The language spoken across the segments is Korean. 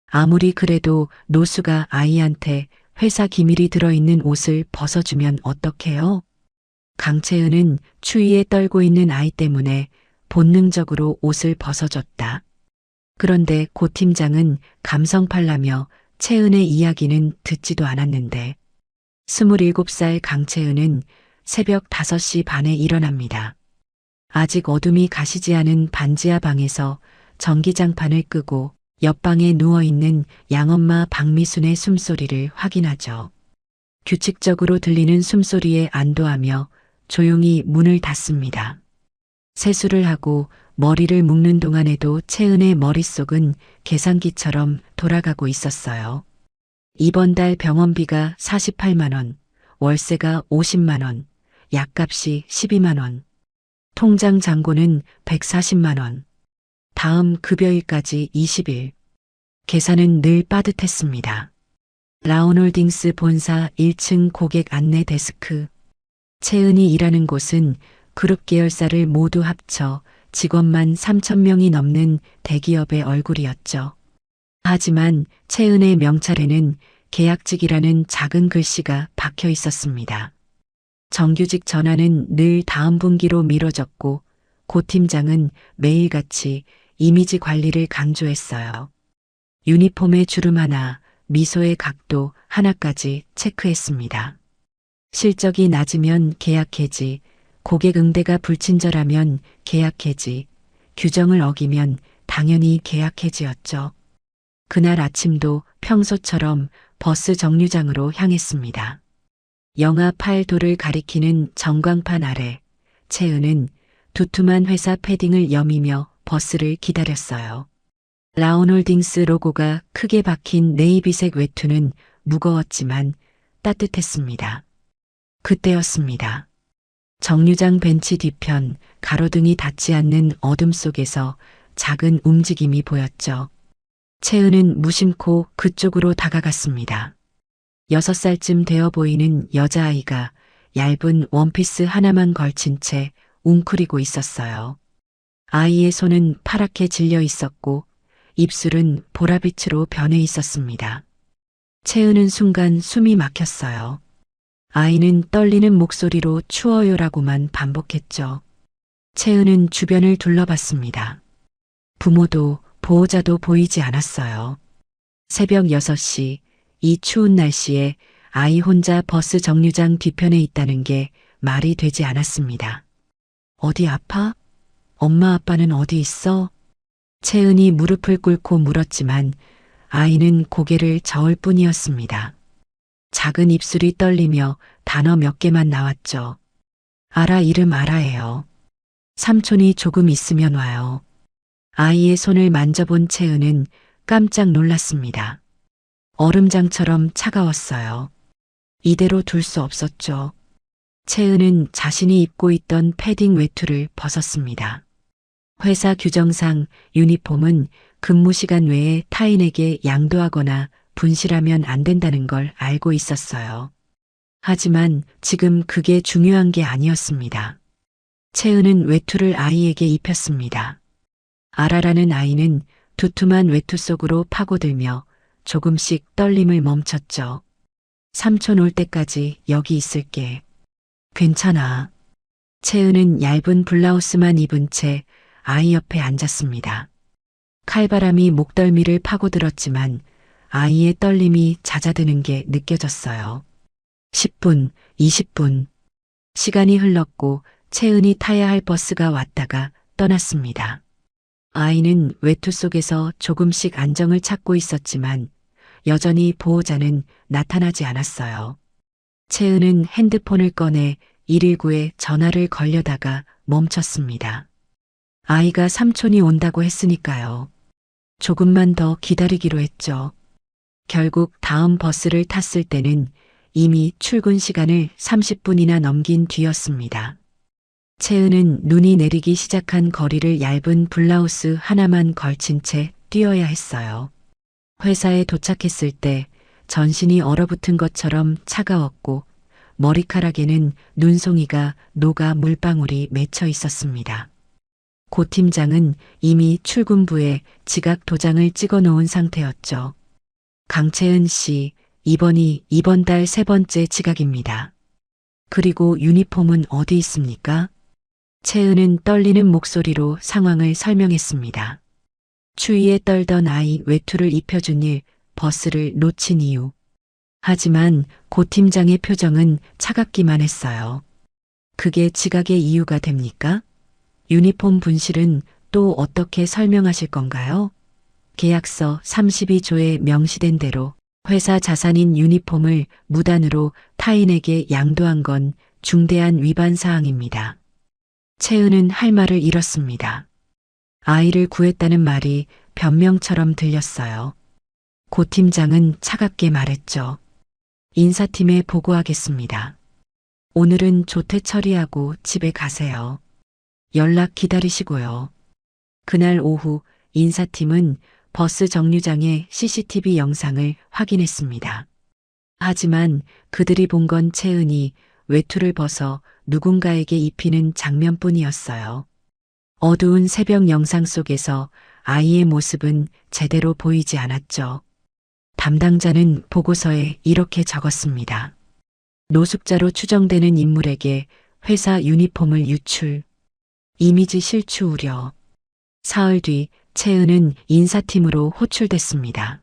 아무리 그래도 노수가 아이한테 회사 기밀이 들어있는 옷을 벗어주면 어떡해요? 강채은은 추위에 떨고 있는 아이 때문에 본능적으로 옷을 벗어줬다. 그런데 고 팀장은 감성팔라며 채은의 이야기는 듣지도 않았는데 27살 강채은은 새벽 5시 반에 일어납니다. 아직 어둠이 가시지 않은 반지하 방에서 전기장판을 끄고 옆방에 누워있는 양엄마 박미순의 숨소리를 확인하죠. 규칙적으로 들리는 숨소리에 안도하며 조용히 문을 닫습니다. 세수를 하고 머리를 묶는 동안에도 채은의 머릿속은 계산기처럼 돌아가고 있었어요. 이번 달 병원비가 48만 원, 월세가 50만 원, 약값이 12만 원, 통장 잔고는 140만 원, 다음 급여일까지 20일. 계산은 늘 빠듯했습니다. 라온홀딩스 본사 1층 고객 안내 데스크. 채은이 일하는 곳은 그룹 계열사를 모두 합쳐 직원만 3,000명이 넘는 대기업의 얼굴이었죠. 하지만 채은의 명찰에는 계약직이라는 작은 글씨가 박혀 있었습니다. 정규직 전환은 늘 다음 분기로 미뤄졌고 고 팀장은 매일같이 이미지 관리를 강조했어요. 유니폼의 주름 하나, 미소의 각도 하나까지 체크했습니다. 실적이 낮으면 계약 해지, 고객 응대가 불친절하면 계약 해지, 규정을 어기면 당연히 계약 해지였죠. 그날 아침도 평소처럼 버스 정류장으로 향했습니다. 영하 8도를 가리키는 전광판 아래 채은은 두툼한 회사 패딩을 여미며 버스를 기다렸어요. 라온홀딩스 로고가 크게 박힌 네이비색 외투는 무거웠지만 따뜻했습니다. 그때였습니다. 정류장 벤치 뒤편 가로등이 닿지 않는 어둠 속에서 작은 움직임이 보였죠. 채은은 무심코 그쪽으로 다가갔습니다. 6살쯤 되어 보이는 여자아이가 얇은 원피스 하나만 걸친 채 웅크리고 있었어요. 아이의 손은 파랗게 질려 있었고 입술은 보라빛으로 변해 있었습니다. 채은은 순간 숨이 막혔어요. 아이는 떨리는 목소리로 추워요라고만 반복했죠. 채은은 주변을 둘러봤습니다. 부모도 보호자도 보이지 않았어요. 새벽 6시 이 추운 날씨에 아이 혼자 버스 정류장 뒤편에 있다는 게 말이 되지 않았습니다. 어디 아파? 엄마 아빠는 어디 있어? 채은이 무릎을 꿇고 물었지만 아이는 고개를 저을 뿐이었습니다. 작은 입술이 떨리며 단어 몇 개만 나왔죠. 알아, 이름 알아예요. 삼촌이 조금 있으면 와요. 아이의 손을 만져본 채은은 깜짝 놀랐습니다. 얼음장처럼 차가웠어요. 이대로 둘 수 없었죠. 채은은 자신이 입고 있던 패딩 외투를 벗었습니다. 회사 규정상 유니폼은 근무 시간 외에 타인에게 양도하거나 분실하면 안 된다는 걸 알고 있었어요. 하지만 지금 그게 중요한 게 아니었습니다. 채은은 외투를 아이에게 입혔습니다. 아라라는 아이는 두툼한 외투 속으로 파고들며 조금씩 떨림을 멈췄죠. 삼촌 올 때까지 여기 있을게. 괜찮아. 채은은 얇은 블라우스만 입은 채 아이 옆에 앉았습니다. 칼바람이 목덜미를 파고들었지만 아이의 떨림이 잦아드는 게 느껴졌어요. 10분, 20분. 시간이 흘렀고 채은이 타야 할 버스가 왔다가 떠났습니다. 아이는 외투 속에서 조금씩 안정을 찾고 있었지만 여전히 보호자는 나타나지 않았어요. 채은은 핸드폰을 꺼내 119에 전화를 걸려다가 멈췄습니다. 아이가 삼촌이 온다고 했으니까요. 조금만 더 기다리기로 했죠. 결국 다음 버스를 탔을 때는 이미 출근 시간을 30분이나 넘긴 뒤였습니다. 채은은 눈이 내리기 시작한 거리를 얇은 블라우스 하나만 걸친 채 뛰어야 했어요. 회사에 도착했을 때 전신이 얼어붙은 것처럼 차가웠고 머리카락에는 눈송이가 녹아 물방울이 맺혀 있었습니다. 고 팀장은 이미 출근부에 지각 도장을 찍어 놓은 상태였죠. 강채은 씨, 이번이 이번 달 세 번째 지각입니다. 그리고 유니폼은 어디 있습니까? 채은은 떨리는 목소리로 상황을 설명했습니다. 추위에 떨던 아이 외투를 입혀준 일, 버스를 놓친 이유. 하지만 고 팀장의 표정은 차갑기만 했어요. 그게 지각의 이유가 됩니까? 유니폼 분실은 또 어떻게 설명하실 건가요? 계약서 32조에 명시된 대로 회사 자산인 유니폼을 무단으로 타인에게 양도한 건 중대한 위반 사항입니다. 채은은 할 말을 잃었습니다. 아이를 구했다는 말이 변명처럼 들렸어요. 고 팀장은 차갑게 말했죠. 인사팀에 보고하겠습니다. 오늘은 조퇴 처리하고 집에 가세요. 연락 기다리시고요. 그날 오후 인사팀은 버스 정류장의 CCTV 영상을 확인했습니다. 하지만 그들이 본 건 채은이 외투를 벗어 누군가에게 입히는 장면뿐이었어요. 어두운 새벽 영상 속에서 아이의 모습은 제대로 보이지 않았죠. 담당자는 보고서에 이렇게 적었습니다. 노숙자로 추정되는 인물에게 회사 유니폼을 유출, 이미지 실추 우려. 사흘 뒤 채은은 인사팀으로 호출됐습니다.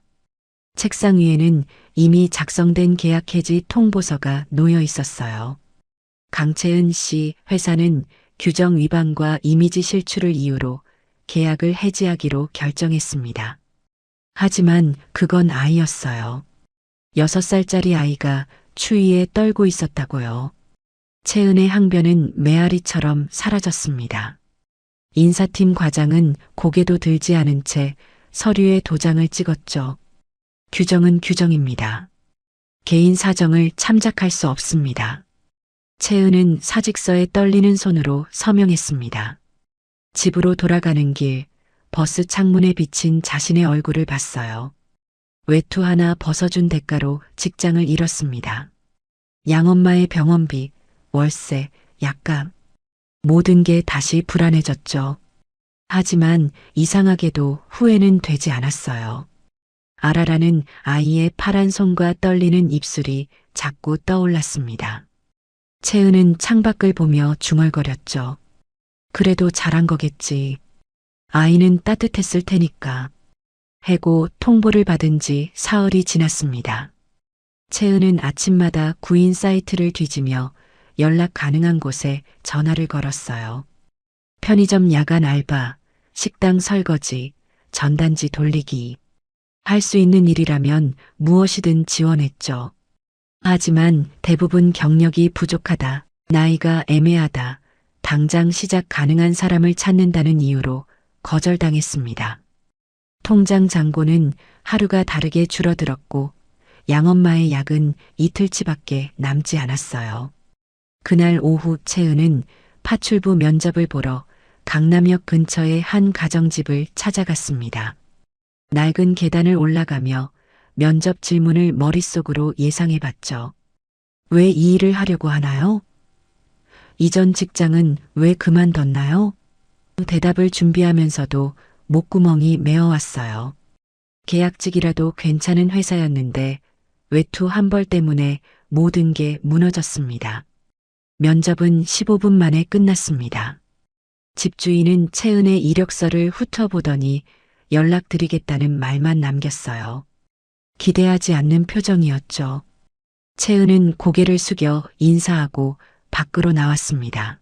책상 위에는 이미 작성된 계약 해지 통보서가 놓여 있었어요. 강채은 씨 회사는 규정 위반과 이미지 실추를 이유로 계약을 해지하기로 결정했습니다. 하지만 그건 아이였어요. 6살짜리 아이가 추위에 떨고 있었다고요. 채은의 항변은 메아리처럼 사라졌습니다. 인사팀 과장은 고개도 들지 않은 채 서류에 도장을 찍었죠. 규정은 규정입니다. 개인 사정을 참작할 수 없습니다. 채은은 사직서에 떨리는 손으로 서명했습니다. 집으로 돌아가는 길, 버스 창문에 비친 자신의 얼굴을 봤어요. 외투 하나 벗어준 대가로 직장을 잃었습니다. 양엄마의 병원비, 월세, 약값, 모든 게 다시 불안해졌죠. 하지만 이상하게도 후회는 되지 않았어요. 아라라는 아이의 파란 손과 떨리는 입술이 자꾸 떠올랐습니다. 채은은 창밖을 보며 중얼거렸죠. 그래도 잘한 거겠지. 아이는 따뜻했을 테니까. 해고 통보를 받은 지 사흘이 지났습니다. 채은은 아침마다 구인 사이트를 뒤지며 연락 가능한 곳에 전화를 걸었어요. 편의점 야간 알바, 식당 설거지, 전단지 돌리기. 할 수 있는 일이라면 무엇이든 지원했죠. 하지만 대부분 경력이 부족하다, 나이가 애매하다, 당장 시작 가능한 사람을 찾는다는 이유로 거절당했습니다. 통장 잔고는 하루가 다르게 줄어들었고 양엄마의 약은 이틀치밖에 남지 않았어요. 그날 오후 채은은 파출부 면접을 보러 강남역 근처의 한 가정집을 찾아갔습니다. 낡은 계단을 올라가며 면접 질문을 머릿속으로 예상해봤죠. 왜 이 일을 하려고 하나요? 이전 직장은 왜 그만뒀나요? 대답을 준비하면서도 목구멍이 메어왔어요. 계약직이라도 괜찮은 회사였는데 외투 한 벌 때문에 모든 게 무너졌습니다. 면접은 15분 만에 끝났습니다. 집주인은 채은의 이력서를 훑어보더니 연락드리겠다는 말만 남겼어요. 기대하지 않는 표정이었죠. 채은은 고개를 숙여 인사하고 밖으로 나왔습니다.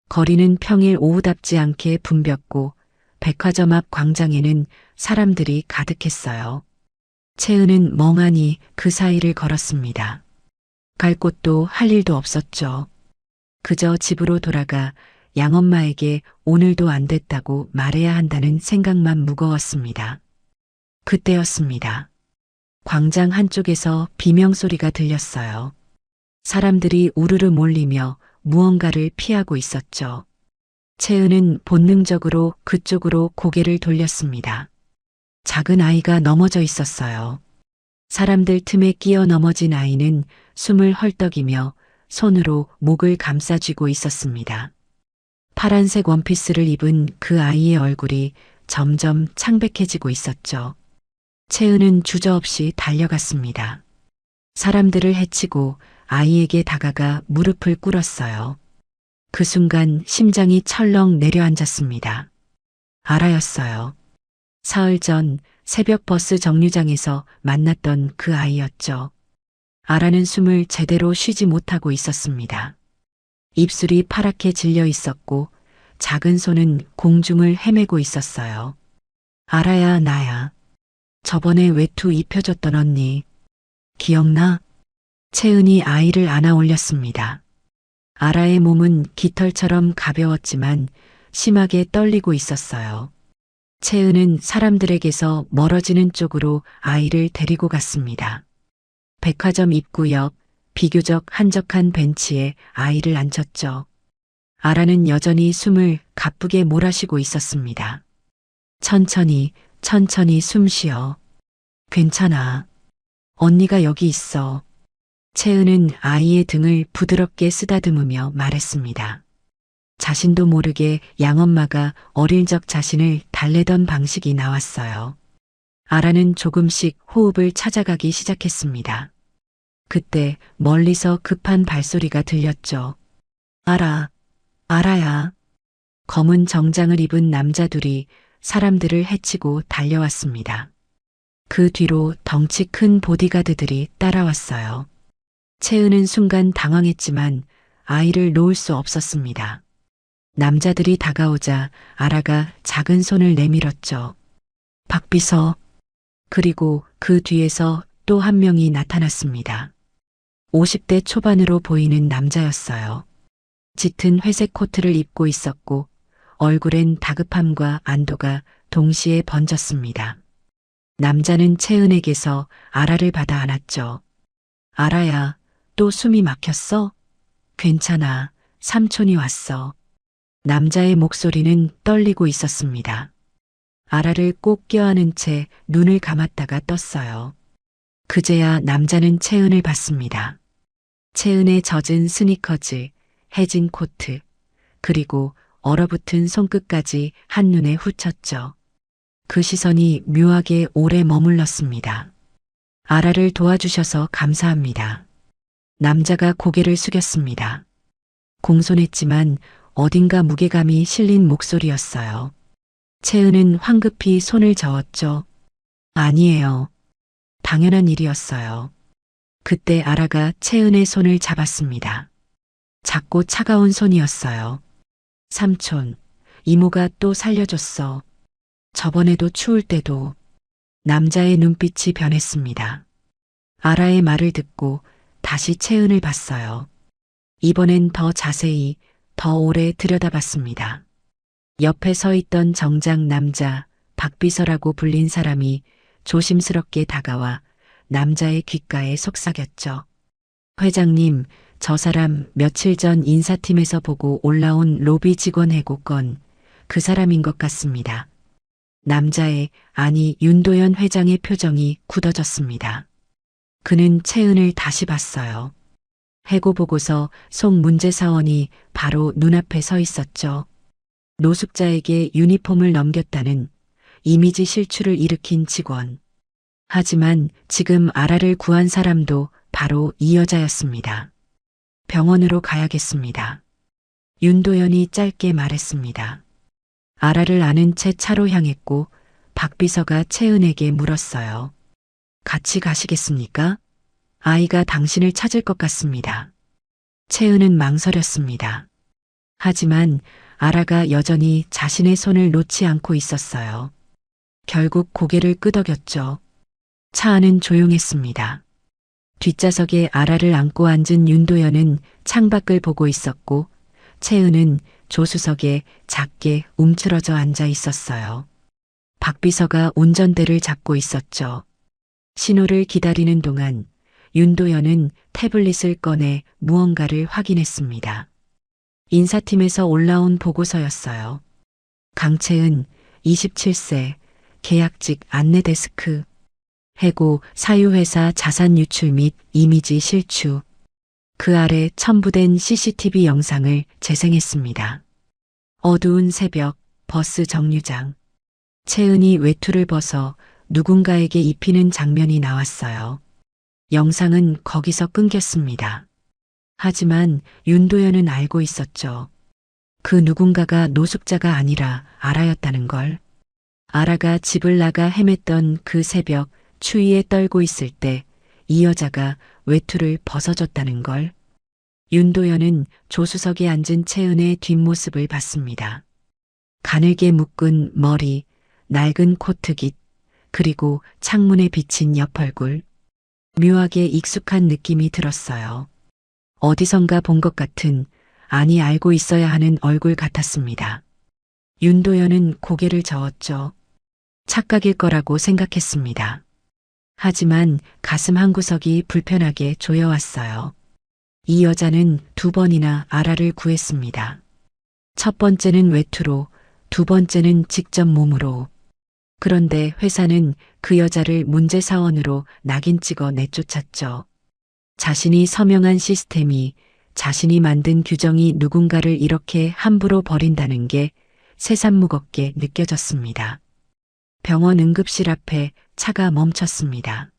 거리는 평일 오후답지 않게 붐볐고 백화점 앞 광장에는 사람들이 가득했어요. 채은은 멍하니 그 사이를 걸었습니다. 갈 곳도 할 일도 없었죠. 그저 집으로 돌아가 양엄마에게 오늘도 안 됐다고 말해야 한다는 생각만 무거웠습니다. 그때였습니다. 광장 한쪽에서 비명소리가 들렸어요. 사람들이 우르르 몰리며 무언가를 피하고 있었죠. 채은은 본능적으로 그쪽으로 고개를 돌렸습니다. 작은 아이가 넘어져 있었어요. 사람들 틈에 끼어 넘어진 아이는 숨을 헐떡이며 손으로 목을 감싸쥐고 있었습니다. 파란색 원피스를 입은 그 아이의 얼굴이 점점 창백해지고 있었죠. 채은은 주저없이 달려갔습니다. 사람들을 해치고 아이에게 다가가 무릎을 꿇었어요. 그 순간 심장이 철렁 내려앉았습니다. 아라였어요. 사흘 전 새벽 버스 정류장에서 만났던 그 아이였죠. 아라는 숨을 제대로 쉬지 못하고 있었습니다. 입술이 파랗게 질려 있었고 작은 손은 공중을 헤매고 있었어요. 아라야, 나야. 저번에 외투 입혀줬던 언니. 기억나? 채은이 아이를 안아 올렸습니다. 아라의 몸은 깃털처럼 가벼웠지만 심하게 떨리고 있었어요. 채은은 사람들에게서 멀어지는 쪽으로 아이를 데리고 갔습니다. 백화점 입구 옆 비교적 한적한 벤치에 아이를 앉혔죠. 아라는 여전히 숨을 가쁘게 몰아쉬고 있었습니다. 천천히, 천천히 숨 쉬어. 괜찮아. 언니가 여기 있어. 채은은 아이의 등을 부드럽게 쓰다듬으며 말했습니다. 자신도 모르게 양엄마가 어릴 적 자신을 달래던 방식이 나왔어요. 아라는 조금씩 호흡을 찾아가기 시작했습니다. 그때 멀리서 급한 발소리가 들렸죠. 아라, 아라야. 검은 정장을 입은 남자 둘이 사람들을 해치고 달려왔습니다. 그 뒤로 덩치 큰 보디가드들이 따라왔어요. 채은은 순간 당황했지만 아이를 놓을 수 없었습니다. 남자들이 다가오자 아라가 작은 손을 내밀었죠. 박비서. 그리고 그 뒤에서 또 한 명이 나타났습니다. 50대 초반으로 보이는 남자였어요. 짙은 회색 코트를 입고 있었고 얼굴엔 다급함과 안도가 동시에 번졌습니다. 남자는 채은에게서 아라를 받아 안았죠. 아라야, 또 숨이 막혔어? 괜찮아, 삼촌이 왔어. 남자의 목소리는 떨리고 있었습니다. 아라를 꼭 껴안은 채 눈을 감았다가 떴어요. 그제야 남자는 채은을 봤습니다. 채은의 젖은 스니커즈, 해진 코트, 그리고 얼어붙은 손끝까지 한눈에 훌쳤죠. 그 시선이 묘하게 오래 머물렀습니다. 아라를 도와주셔서 감사합니다. 남자가 고개를 숙였습니다. 공손했지만 어딘가 무게감이 실린 목소리였어요. 채은은 황급히 손을 저었죠. 아니에요. 당연한 일이었어요. 그때 아라가 채은의 손을 잡았습니다. 작고 차가운 손이었어요. 삼촌, 이모가 또 살려줬어. 저번에도 추울 때도. 남자의 눈빛이 변했습니다. 아라의 말을 듣고 다시 채은을 봤어요. 이번엔 더 자세히, 더 오래 들여다봤습니다. 옆에 서 있던 정장 남자, 박비서라고 불린 사람이 조심스럽게 다가와 남자의 귓가에 속삭였죠. 회장님, 저 사람 며칠 전 인사팀에서 보고 올라온 로비 직원 해고 건 그 사람인 것 같습니다. 남자의, 아니 윤도현 회장의 표정이 굳어졌습니다. 그는 채은을 다시 봤어요. 해고 보고서 송 문제사원이 바로 눈앞에 서 있었죠. 노숙자에게 유니폼을 넘겼다는 이미지 실추를 일으킨 직원. 하지만 지금 아라를 구한 사람도 바로 이 여자였습니다. 병원으로 가야겠습니다. 윤도현이 짧게 말했습니다. 아라를 아는 채 차로 향했고 박 비서가 채은에게 물었어요. 같이 가시겠습니까? 아이가 당신을 찾을 것 같습니다. 채은은 망설였습니다. 하지만 아라가 여전히 자신의 손을 놓지 않고 있었어요. 결국 고개를 끄덕였죠. 차 안은 조용했습니다. 뒷좌석에 아라를 안고 앉은 윤도현은 창밖을 보고 있었고 채은은 조수석에 작게 움츠러져 앉아 있었어요. 박 비서가 운전대를 잡고 있었죠. 신호를 기다리는 동안 윤도현은 태블릿을 꺼내 무언가를 확인했습니다. 인사팀에서 올라온 보고서였어요. 강채은, 27세, 계약직 안내데스크, 해고 사유회사 자산 유출 및 이미지 실추. 그 아래 첨부된 CCTV 영상을 재생했습니다. 어두운 새벽, 버스 정류장. 채은이 외투를 벗어 누군가에게 입히는 장면이 나왔어요. 영상은 거기서 끊겼습니다. 하지만 윤도현은 알고 있었죠. 그 누군가가 노숙자가 아니라 아라였다는 걸. 아라가 집을 나가 헤맸던 그 새벽 추위에 떨고 있을 때 이 여자가 외투를 벗어줬다는 걸. 윤도현은 조수석에 앉은 채은의 뒷모습을 봤습니다. 가늘게 묶은 머리, 낡은 코트깃, 그리고 창문에 비친 옆얼굴. 묘하게 익숙한 느낌이 들었어요. 어디선가 본 것 같은, 아니 알고 있어야 하는 얼굴 같았습니다. 윤도현은 고개를 저었죠. 착각일 거라고 생각했습니다. 하지만 가슴 한구석이 불편하게 조여왔어요. 이 여자는 2번이나 아라를 구했습니다. 첫 번째는 외투로, 2번째는 직접 몸으로. 그런데 회사는 그 여자를 문제사원으로 낙인 찍어 내쫓았죠. 자신이 서명한 시스템이, 자신이 만든 규정이 누군가를 이렇게 함부로 버린다는 게 새삼 무겁게 느껴졌습니다. 병원 응급실 앞에 차가 멈췄습니다.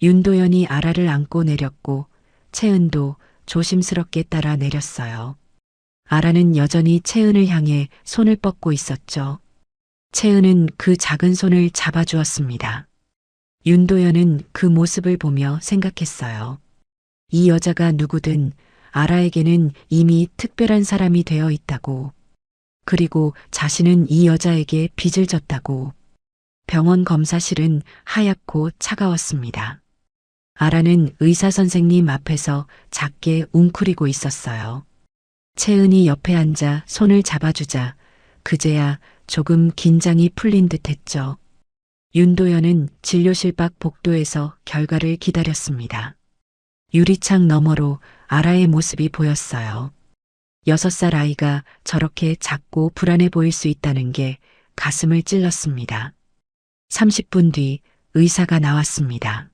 윤도현이 아라를 안고 내렸고 채은도 조심스럽게 따라 내렸어요. 아라는 여전히 채은을 향해 손을 뻗고 있었죠. 채은은 그 작은 손을 잡아주었습니다. 윤도현은 그 모습을 보며 생각했어요. 이 여자가 누구든 아라에게는 이미 특별한 사람이 되어 있다고. 그리고 자신은 이 여자에게 빚을 졌다고. 병원 검사실은 하얗고 차가웠습니다. 아라는 의사 선생님 앞에서 작게 웅크리고 있었어요. 채은이 옆에 앉아 손을 잡아주자 그제야 조금 긴장이 풀린 듯 했죠. 윤도현은 진료실 밖 복도에서 결과를 기다렸습니다. 유리창 너머로 아라의 모습이 보였어요. 6살 아이가 저렇게 작고 불안해 보일 수 있다는 게 가슴을 찔렀습니다. 30분 뒤 의사가 나왔습니다.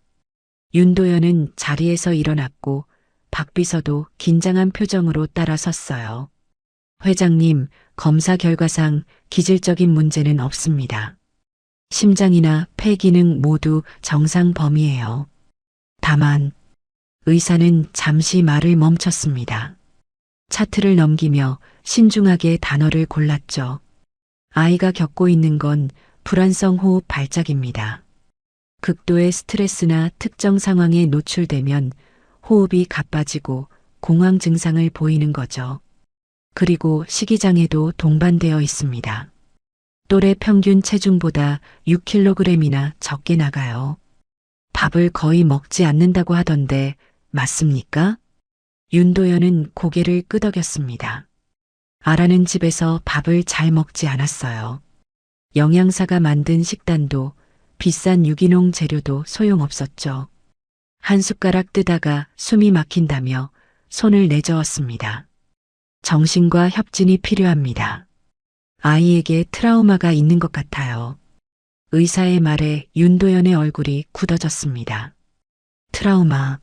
윤도현은 자리에서 일어났고 박 비서도 긴장한 표정으로 따라섰어요. 회장님, 검사 결과상 기질적인 문제는 없습니다. 심장이나 폐 기능 모두 정상 범위예요. 다만 의사는 잠시 말을 멈췄습니다. 차트를 넘기며 신중하게 단어를 골랐죠. 아이가 겪고 있는 건 불안성 호흡 발작입니다. 극도의 스트레스나 특정 상황에 노출되면 호흡이 가빠지고 공황 증상을 보이는 거죠. 그리고 식이장애도 동반되어 있습니다. 또래 평균 체중보다 6kg이나 적게 나가요. 밥을 거의 먹지 않는다고 하던데 맞습니까? 윤도현은 고개를 끄덕였습니다. 아라는 집에서 밥을 잘 먹지 않았어요. 영양사가 만든 식단도 비싼 유기농 재료도 소용없었죠. 한 숟가락 뜨다가 숨이 막힌다며 손을 내저었습니다. 정신과 협진이 필요합니다. 아이에게 트라우마가 있는 것 같아요. 의사의 말에 윤도현의 얼굴이 굳어졌습니다. 트라우마.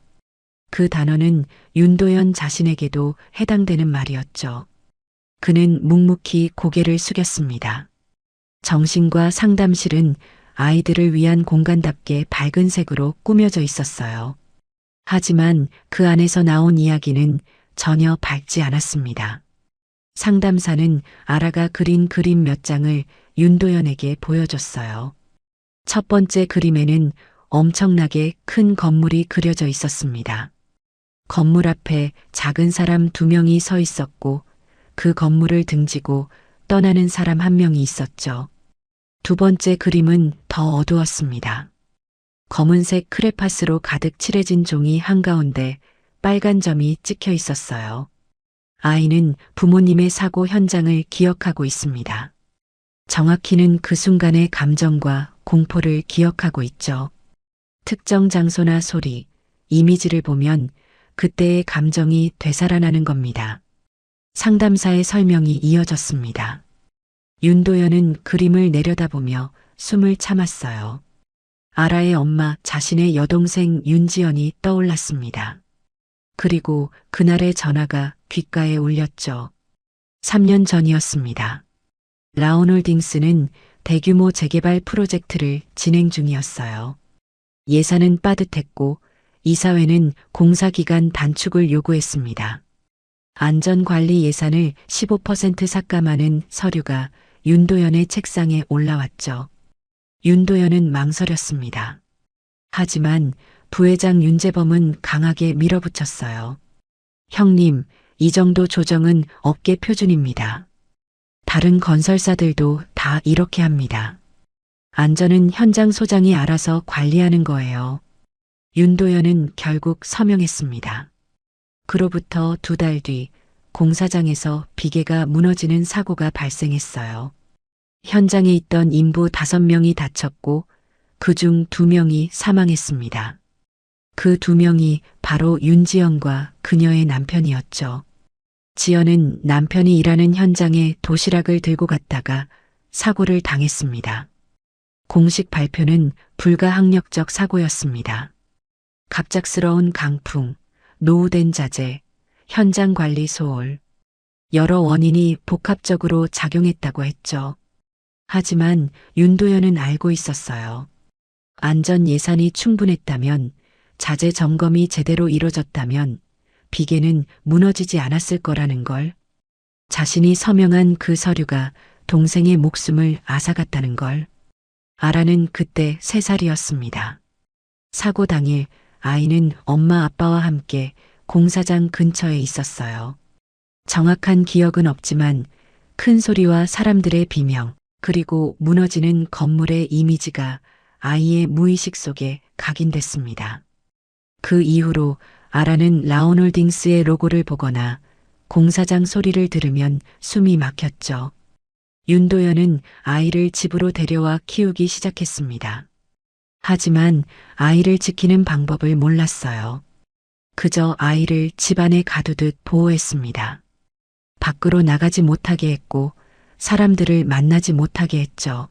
그 단어는 윤도현 자신에게도 해당되는 말이었죠. 그는 묵묵히 고개를 숙였습니다. 정신과 상담실은 아이들을 위한 공간답게 밝은 색으로 꾸며져 있었어요. 하지만 그 안에서 나온 이야기는 전혀 밝지 않았습니다. 상담사는 아라가 그린 그림 몇 장을 윤도현에게 보여줬어요. 첫 번째 그림에는 엄청나게 큰 건물이 그려져 있었습니다. 건물 앞에 작은 사람 2명이 서 있었고 그 건물을 등지고 떠나는 사람 1명이 있었죠. 두 번째 그림은 더 어두웠습니다. 검은색 크레파스로 가득 칠해진 종이 한가운데 빨간 점이 찍혀 있었어요. 아이는 부모님의 사고 현장을 기억하고 있습니다. 정확히는 그 순간의 감정과 공포를 기억하고 있죠. 특정 장소나 소리, 이미지를 보면 그때의 감정이 되살아나는 겁니다. 상담사의 설명이 이어졌습니다. 윤도현은 그림을 내려다보며 숨을 참았어요. 아라의 엄마 자신의 여동생 윤지연이 떠올랐습니다. 그리고 그날의 전화가 귓가에 울렸죠. 3년 전이었습니다. 라온홀딩스는 대규모 재개발 프로젝트를 진행 중이었어요. 예산은 빠듯했고 이사회는 공사기간 단축을 요구했습니다. 안전관리 예산을 15% 삭감하는 서류가 윤도현의 책상에 올라왔죠. 윤도현은 망설였습니다. 하지만 부회장 윤재범은 강하게 밀어붙였어요. 형님, 이 정도 조정은 업계 표준입니다. 다른 건설사들도 다 이렇게 합니다. 안전은 현장 소장이 알아서 관리하는 거예요. 윤도현은 결국 서명했습니다. 그로부터 2달 뒤 공사장에서 비계가 무너지는 사고가 발생했어요. 현장에 있던 인부 5명이 다쳤고 그중 2명이 사망했습니다. 그 2명이 바로 윤지연과 그녀의 남편이었죠. 지연은 남편이 일하는 현장에 도시락을 들고 갔다가 사고를 당했습니다. 공식 발표는 불가항력적 사고였습니다. 갑작스러운 강풍, 노후된 자재, 현장 관리 소홀, 여러 원인이 복합적으로 작용했다고 했죠. 하지만 윤도현은 알고 있었어요. 안전 예산이 충분했다면, 자재 점검이 제대로 이뤄졌다면 비계는 무너지지 않았을 거라는 걸. 자신이 서명한 그 서류가 동생의 목숨을 앗아갔다는 걸. 아라는 그때 3살이었습니다. 사고 당일 아이는 엄마 아빠와 함께 공사장 근처에 있었어요. 정확한 기억은 없지만 큰 소리와 사람들의 비명, 그리고 무너지는 건물의 이미지가 아이의 무의식 속에 각인됐습니다. 그 이후로 아라는 라온홀딩스의 로고를 보거나 공사장 소리를 들으면 숨이 막혔죠. 윤도현은 아이를 집으로 데려와 키우기 시작했습니다. 하지만 아이를 지키는 방법을 몰랐어요. 그저 아이를 집안에 가두듯 보호했습니다. 밖으로 나가지 못하게 했고 사람들을 만나지 못하게 했죠.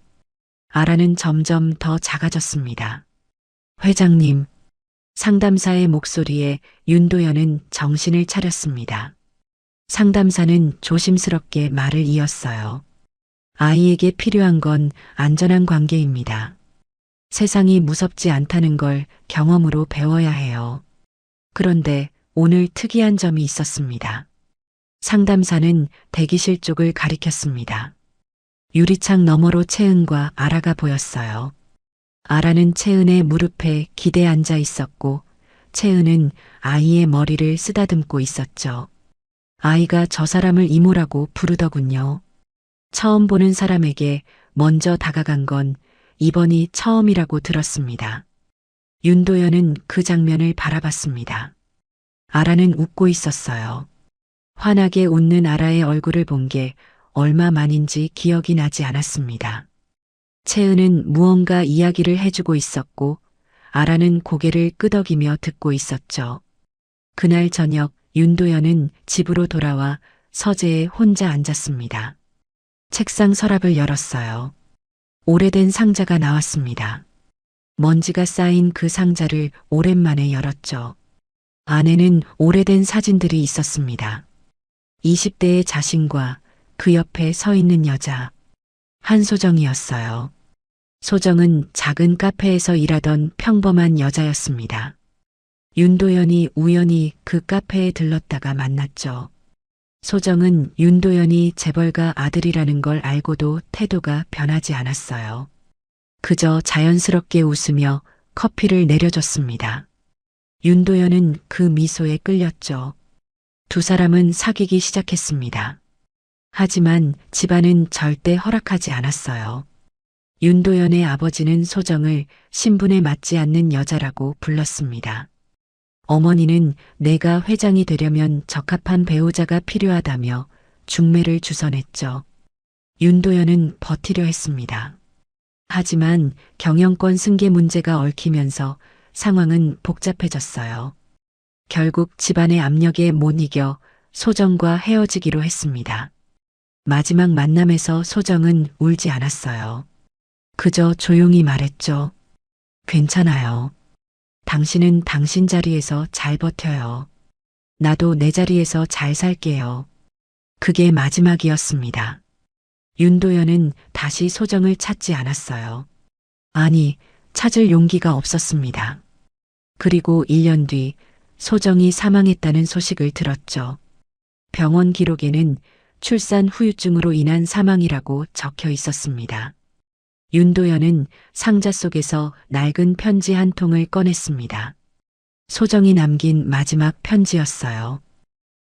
아라는 점점 더 작아졌습니다. 회장님, 상담사의 목소리에 윤도현은 정신을 차렸습니다. 상담사는 조심스럽게 말을 이었어요. 아이에게 필요한 건 안전한 관계입니다. 세상이 무섭지 않다는 걸 경험으로 배워야 해요. 그런데 오늘 특이한 점이 있었습니다. 상담사는 대기실 쪽을 가리켰습니다. 유리창 너머로 채은과 아라가 보였어요. 아라는 채은의 무릎에 기대 앉아 있었고 채은은 아이의 머리를 쓰다듬고 있었죠. 아이가 저 사람을 이모라고 부르더군요. 처음 보는 사람에게 먼저 다가간 건 이번이 처음이라고 들었습니다. 윤도현은 그 장면을 바라봤습니다. 아라는 웃고 있었어요. 환하게 웃는 아라의 얼굴을 본 게 얼마 만인지 기억이 나지 않았습니다. 채은은 무언가 이야기를 해주고 있었고 아라는 고개를 끄덕이며 듣고 있었죠. 그날 저녁 윤도현은 집으로 돌아와 서재에 혼자 앉았습니다. 책상 서랍을 열었어요. 오래된 상자가 나왔습니다. 먼지가 쌓인 그 상자를 오랜만에 열었죠. 안에는 오래된 사진들이 있었습니다. 20대의 자신과 그 옆에 서 있는 여자. 한소정이었어요. 소정은 작은 카페에서 일하던 평범한 여자였습니다. 윤도현이 우연히 그 카페에 들렀다가 만났죠. 소정은 윤도현이 재벌가 아들이라는 걸 알고도 태도가 변하지 않았어요. 그저 자연스럽게 웃으며 커피를 내려줬습니다. 윤도현은 그 미소에 끌렸죠. 2사람은 사귀기 시작했습니다. 하지만 집안은 절대 허락하지 않았어요. 윤도현의 아버지는 소정을 신분에 맞지 않는 여자라고 불렀습니다. 어머니는 내가 회장이 되려면 적합한 배우자가 필요하다며 중매를 주선했죠. 윤도현은 버티려 했습니다. 하지만 경영권 승계 문제가 얽히면서 상황은 복잡해졌어요. 결국 집안의 압력에 못 이겨 소정과 헤어지기로 했습니다. 마지막 만남에서 소정은 울지 않았어요. 그저 조용히 말했죠. 괜찮아요. 당신은 당신 자리에서 잘 버텨요. 나도 내 자리에서 잘 살게요. 그게 마지막이었습니다. 윤도현은 다시 소정을 찾지 않았어요. 아니, 찾을 용기가 없었습니다. 그리고 1년 뒤 소정이 사망했다는 소식을 들었죠. 병원 기록에는 출산 후유증으로 인한 사망이라고 적혀 있었습니다. 윤도현은 상자 속에서 낡은 편지 한 통을 꺼냈습니다. 소정이 남긴 마지막 편지였어요.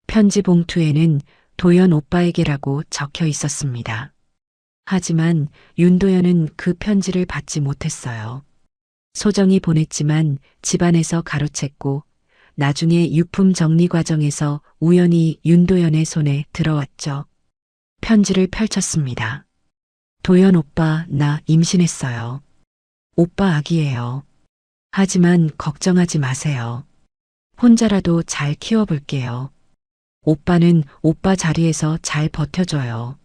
편지 봉투에는 도연 오빠에게라고 적혀 있었습니다. 하지만 윤도현은 그 편지를 받지 못했어요. 소정이 보냈지만 집안에서 가로챘고 나중에 유품 정리 과정에서 우연히 윤도현의 손에 들어왔죠. 편지를 펼쳤습니다. 도연 오빠, 나 임신했어요. 오빠 아기예요. 하지만 걱정하지 마세요. 혼자라도 잘 키워볼게요. 오빠는 오빠 자리에서 잘 버텨줘요.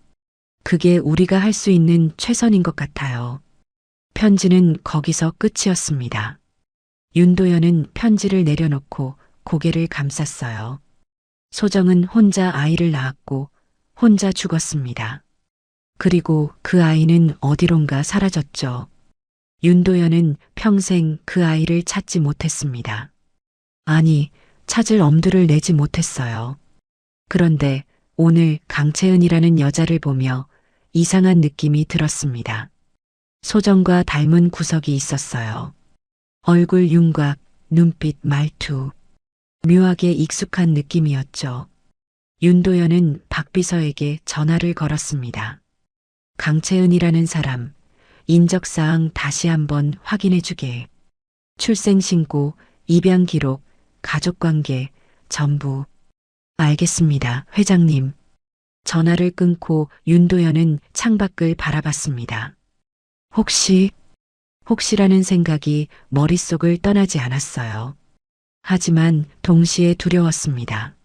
그게 우리가 할 수 있는 최선인 것 같아요. 편지는 거기서 끝이었습니다. 윤도현은 편지를 내려놓고 고개를 감쌌어요. 소정은 혼자 아이를 낳았고 혼자 죽었습니다. 그리고 그 아이는 어디론가 사라졌죠. 윤도현은 평생 그 아이를 찾지 못했습니다. 아니, 찾을 엄두를 내지 못했어요. 그런데 오늘 강채은이라는 여자를 보며 이상한 느낌이 들었습니다. 소정과 닮은 구석이 있었어요. 얼굴 윤곽, 눈빛, 말투. 묘하게 익숙한 느낌이었죠. 윤도현은 박비서에게 전화를 걸었습니다. 강채은이라는 사람, 인적사항 다시 한번 확인해주게. 출생신고, 입양기록, 가족관계, 전부. 알겠습니다, 회장님. 전화를 끊고 윤도현은 창밖을 바라봤습니다. 혹시라는 생각이 머릿속을 떠나지 않았어요. 하지만 동시에 두려웠습니다.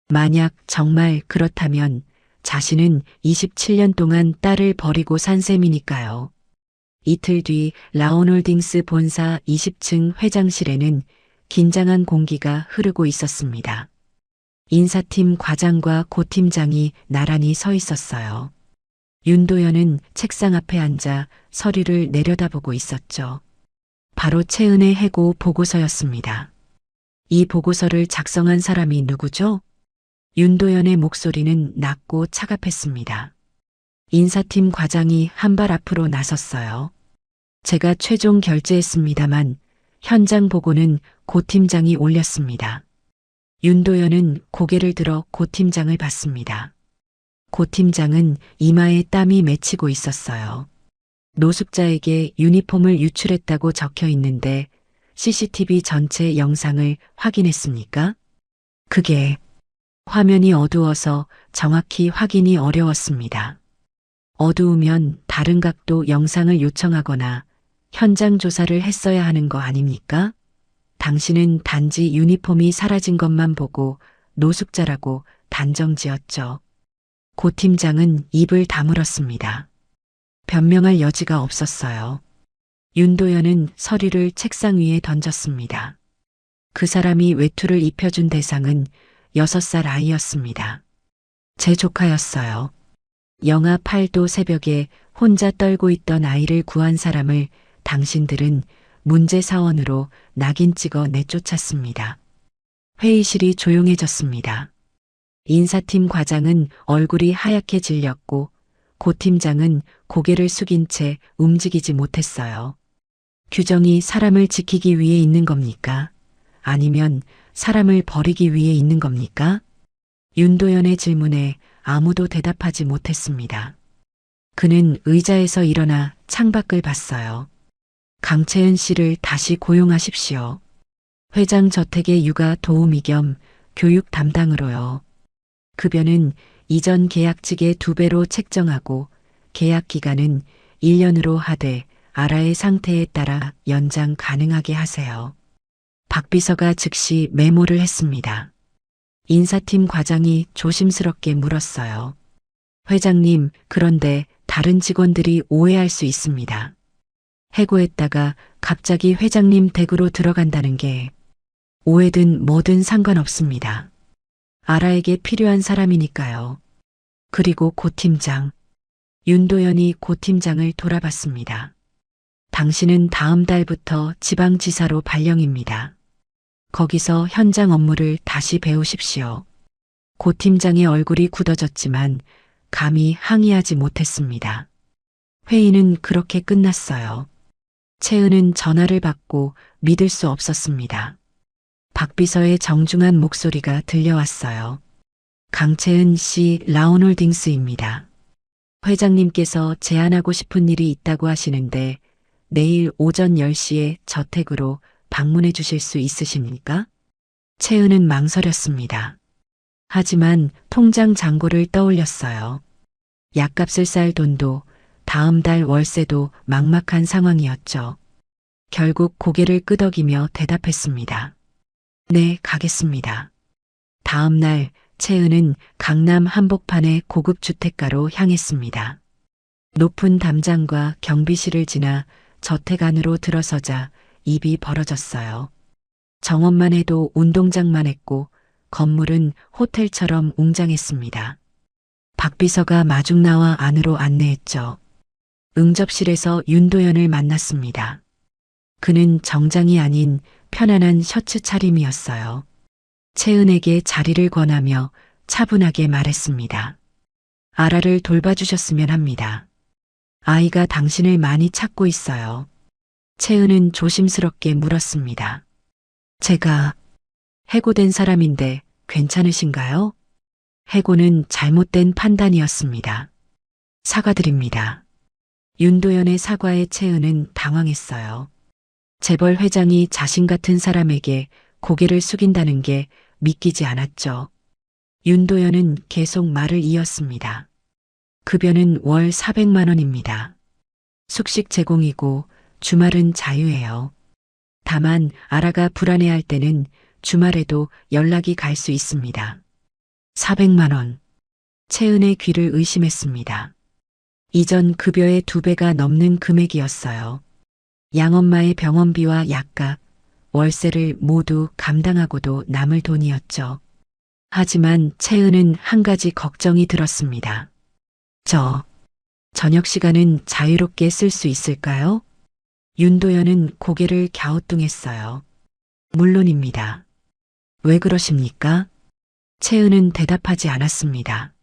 만약 정말 그렇다면 자신은 27년 동안 딸을 버리고 산 셈이니까요. 이틀 뒤 라온홀딩스 본사 20층 회장실에는 긴장한 공기가 흐르고 있었습니다. 인사팀 과장과 고 팀장이 나란히 서 있었어요. 윤도현은 책상 앞에 앉아 서류를 내려다보고 있었죠. 바로 채은의 해고 보고서였습니다. 이 보고서를 작성한 사람이 누구죠? 윤도현의 목소리는 낮고 차갑했습니다. 인사팀 과장이 한 발 앞으로 나섰어요. 제가 최종 결재했습니다만 현장 보고는 고 팀장이 올렸습니다. 윤도현은 고개를 들어 고 팀장을 봤습니다. 고 팀장은 이마에 땀이 맺히고 있었어요. 노숙자에게 유니폼을 유출했다고 적혀 있는데 CCTV 전체 영상을 확인했습니까? 그게 화면이 어두워서 정확히 확인이 어려웠습니다. 어두우면 다른 각도 영상을 요청하거나 현장 조사를 했어야 하는 거 아닙니까? 당신은 단지 유니폼이 사라진 것만 보고 노숙자라고 단정 지었죠. 고 팀장은 입을 다물었습니다. 변명할 여지가 없었어요. 윤도현은 서류를 책상 위에 던졌습니다. 그 사람이 외투를 입혀준 대상은 6살 아이였습니다. 제 조카였어요. 영하 8도 새벽에 혼자 떨고 있던 아이를 구한 사람을 당신들은 문제 사원으로 낙인 찍어 내쫓았습니다. 회의실이 조용해졌습니다. 인사팀 과장은 얼굴이 하얗게 질렸고 고 팀장은 고개를 숙인 채 움직이지 못했어요. 규정이 사람을 지키기 위해 있는 겁니까? 아니면 사람을 버리기 위해 있는 겁니까? 윤도현의 질문에 아무도 대답하지 못했습니다. 그는 의자에서 일어나 창밖을 봤어요. 강채은 씨를 다시 고용하십시오. 회장 저택의 육아 도우미 겸 교육 담당으로요. 급여는 이전 계약직의 2배로 책정하고 계약 기간은 1년으로 하되 아라의 상태에 따라 연장 가능하게 하세요. 박 비서가 즉시 메모를 했습니다. 인사팀 과장이 조심스럽게 물었어요. 회장님, 그런데 다른 직원들이 오해할 수 있습니다. 해고했다가 갑자기 회장님 댁으로 들어간다는 게 오해든 뭐든 상관없습니다. 아라에게 필요한 사람이니까요. 그리고 고 팀장. 윤도현이 고 팀장을 돌아봤습니다. 당신은 다음 달부터 지방지사로 발령입니다. 거기서 현장 업무를 다시 배우십시오. 고 팀장의 얼굴이 굳어졌지만 감히 항의하지 못했습니다. 회의는 그렇게 끝났어요. 채은은 전화를 받고 믿을 수 없었습니다. 박 비서의 정중한 목소리가 들려왔어요. 강채은 씨, 라온홀딩스입니다. 회장님께서 제안하고 싶은 일이 있다고 하시는데 내일 오전 10시에 저택으로 방문해 주실 수 있으십니까? 채은은 망설였습니다. 하지만 통장 잔고를 떠올렸어요. 약값을 쌀 돈도 다음 달 월세도 막막한 상황이었죠. 결국 고개를 끄덕이며 대답했습니다. 네, 가겠습니다. 다음 날 채은은 강남 한복판의 고급 주택가로 향했습니다. 높은 담장과 경비실을 지나 저택 안으로 들어서자 입이 벌어졌어요. 정원만 해도 운동장만 했고 건물은 호텔처럼 웅장했습니다. 박 비서가 마중 나와 안으로 안내했죠. 응접실에서 윤도현을 만났습니다. 그는 정장이 아닌 편안한 셔츠 차림이었어요. 채은에게 자리를 권하며 차분하게 말했습니다. 아라를 돌봐주셨으면 합니다. 아이가 당신을 많이 찾고 있어요. 채은은 조심스럽게 물었습니다. 제가 해고된 사람인데 괜찮으신가요? 해고는 잘못된 판단이었습니다. 사과드립니다. 윤도현의 사과에 채은은 당황했어요. 재벌 회장이 자신 같은 사람에게 고개를 숙인다는 게 믿기지 않았죠. 윤도현은 계속 말을 이었습니다. 급여는 월 400만 원입니다. 숙식 제공이고 주말은 자유예요. 다만 아라가 불안해할 때는 주말에도 연락이 갈 수 있습니다. 400만 원. 채은의 귀를 의심했습니다. 이전 급여의 2배가 넘는 금액이었어요. 양엄마의 병원비와 약값, 월세를 모두 감당하고도 남을 돈이었죠. 하지만 채은은 한 가지 걱정이 들었습니다. 저녁 시간은 자유롭게 쓸 수 있을까요? 윤도현은 고개를 갸우뚱했어요. 물론입니다. 왜 그러십니까? 채은은 대답하지 않았습니다.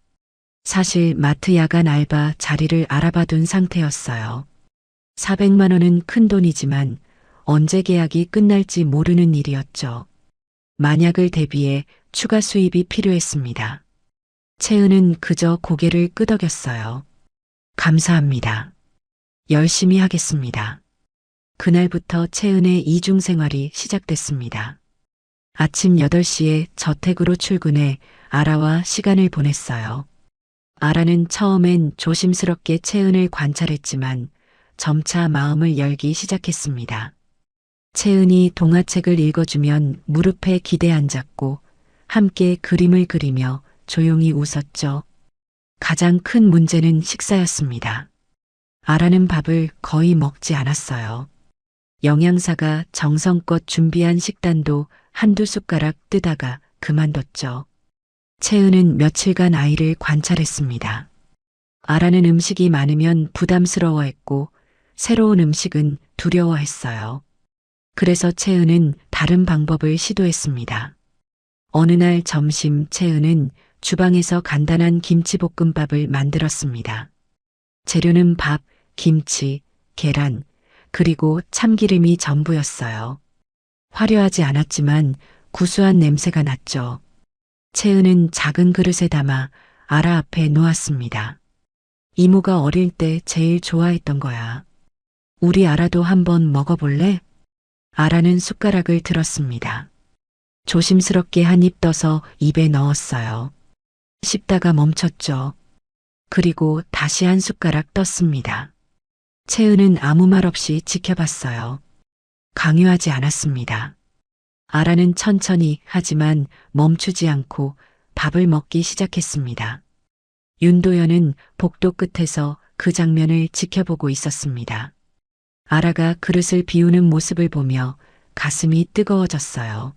사실 마트 야간 알바 자리를 알아봐둔 상태였어요. 400만 원은 큰 돈이지만 언제 계약이 끝날지 모르는 일이었죠. 만약을 대비해 추가 수입이 필요했습니다. 채은은 그저 고개를 끄덕였어요. 감사합니다. 열심히 하겠습니다. 그날부터 채은의 이중 생활이 시작됐습니다. 아침 8시에 저택으로 출근해 아라와 시간을 보냈어요. 아라는 처음엔 조심스럽게 채은을 관찰했지만 점차 마음을 열기 시작했습니다. 채은이 동화책을 읽어주면 무릎에 기대 앉았고 함께 그림을 그리며 조용히 웃었죠. 가장 큰 문제는 식사였습니다. 아라는 밥을 거의 먹지 않았어요. 영양사가 정성껏 준비한 식단도 한두 숟가락 뜨다가 그만뒀죠. 채은은 며칠간 아이를 관찰했습니다. 아라는 음식이 많으면 부담스러워했고 새로운 음식은 두려워했어요. 그래서 채은은 다른 방법을 시도했습니다. 어느 날 점심 채은은 주방에서 간단한 김치볶음밥을 만들었습니다. 재료는 밥, 김치, 계란, 그리고 참기름이 전부였어요. 화려하지 않았지만 구수한 냄새가 났죠. 채은은 작은 그릇에 담아 아라 앞에 놓았습니다. 이모가 어릴 때 제일 좋아했던 거야. 우리 아라도 한번 먹어볼래? 아라는 숟가락을 들었습니다. 조심스럽게 한 입 떠서 입에 넣었어요. 씹다가 멈췄죠. 그리고 다시 한 숟가락 떴습니다. 채은은 아무 말 없이 지켜봤어요. 강요하지 않았습니다. 아라는 천천히 하지만 멈추지 않고 밥을 먹기 시작했습니다. 윤도현은 복도 끝에서 그 장면을 지켜보고 있었습니다. 아라가 그릇을 비우는 모습을 보며 가슴이 뜨거워졌어요.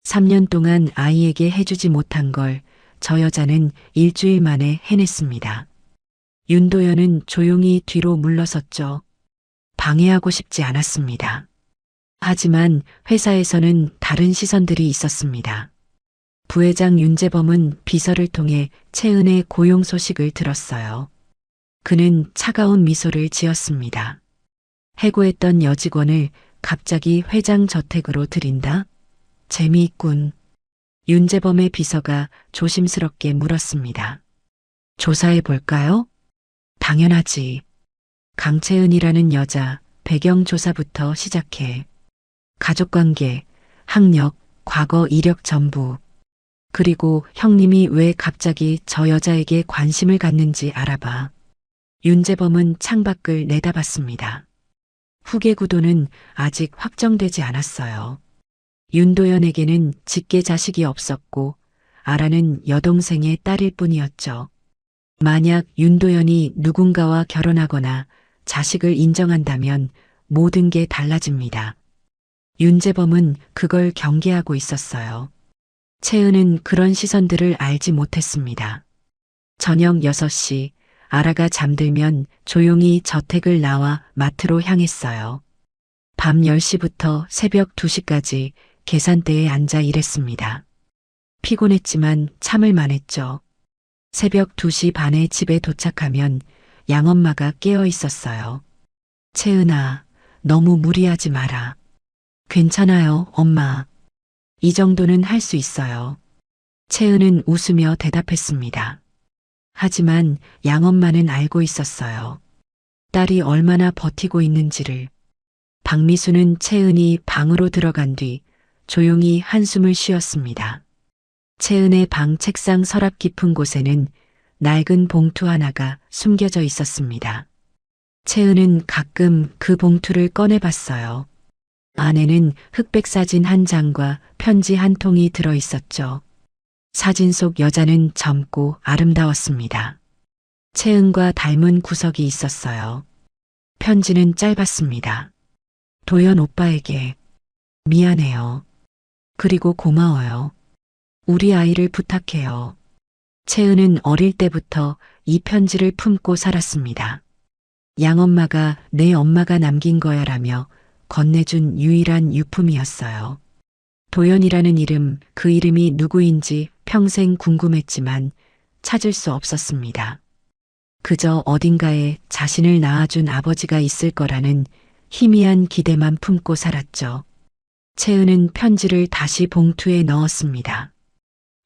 3년 동안 아이에게 해주지 못한 걸 저 여자는 일주일 만에 해냈습니다. 윤도현은 조용히 뒤로 물러섰죠. 방해하고 싶지 않았습니다. 하지만 회사에서는 다른 시선들이 있었습니다. 부회장 윤재범은 비서를 통해 채은의 고용 소식을 들었어요. 그는 차가운 미소를 지었습니다. 해고했던 여직원을 갑자기 회장 저택으로 들인다? 재미있군. 윤재범의 비서가 조심스럽게 물었습니다. 조사해 볼까요? 당연하지. 강채은이라는 여자 배경 조사부터 시작해. 가족관계, 학력, 과거 이력 전부. 그리고 형님이 왜 갑자기 저 여자에게 관심을 갖는지 알아봐. 윤재범은 창밖을 내다봤습니다. 후계 구도는 아직 확정되지 않았어요. 윤도현에게는 직계 자식이 없었고 아라는 여동생의 딸일 뿐이었죠. 만약 윤도현이 누군가와 결혼하거나 자식을 인정한다면 모든 게 달라집니다. 윤재범은 그걸 경계하고 있었어요. 채은은 그런 시선들을 알지 못했습니다. 저녁 6시 아라가 잠들면 조용히 저택을 나와 마트로 향했어요. 밤 10시부터 새벽 2시까지 계산대에 앉아 일했습니다. 피곤했지만 참을 만했죠. 새벽 2시 반에 집에 도착하면 양엄마가 깨어 있었어요. 채은아, 너무 무리하지 마라. 괜찮아요, 엄마. 이 정도는 할 수 있어요. 채은은 웃으며 대답했습니다. 하지만 양엄마는 알고 있었어요. 딸이 얼마나 버티고 있는지를. 박미수는 채은이 방으로 들어간 뒤 조용히 한숨을 쉬었습니다. 채은의 방 책상 서랍 깊은 곳에는 낡은 봉투 하나가 숨겨져 있었습니다. 채은은 가끔 그 봉투를 꺼내봤어요. 안에는 흑백 사진 한 장과 편지 한 통이 들어 있었죠. 사진 속 여자는 젊고 아름다웠습니다. 채은과 닮은 구석이 있었어요. 편지는 짧았습니다. 도연 오빠에게 미안해요. 그리고 고마워요. 우리 아이를 부탁해요. 채은은 어릴 때부터 이 편지를 품고 살았습니다. 양엄마가 내 엄마가 남긴 거야라며 건네준 유일한 유품이었어요. 도연이라는 이름, 그 이름이 누구인지 평생 궁금했지만 찾을 수 없었습니다. 그저 어딘가에 자신을 낳아준 아버지가 있을 거라는 희미한 기대만 품고 살았죠. 채은은 편지를 다시 봉투에 넣었습니다.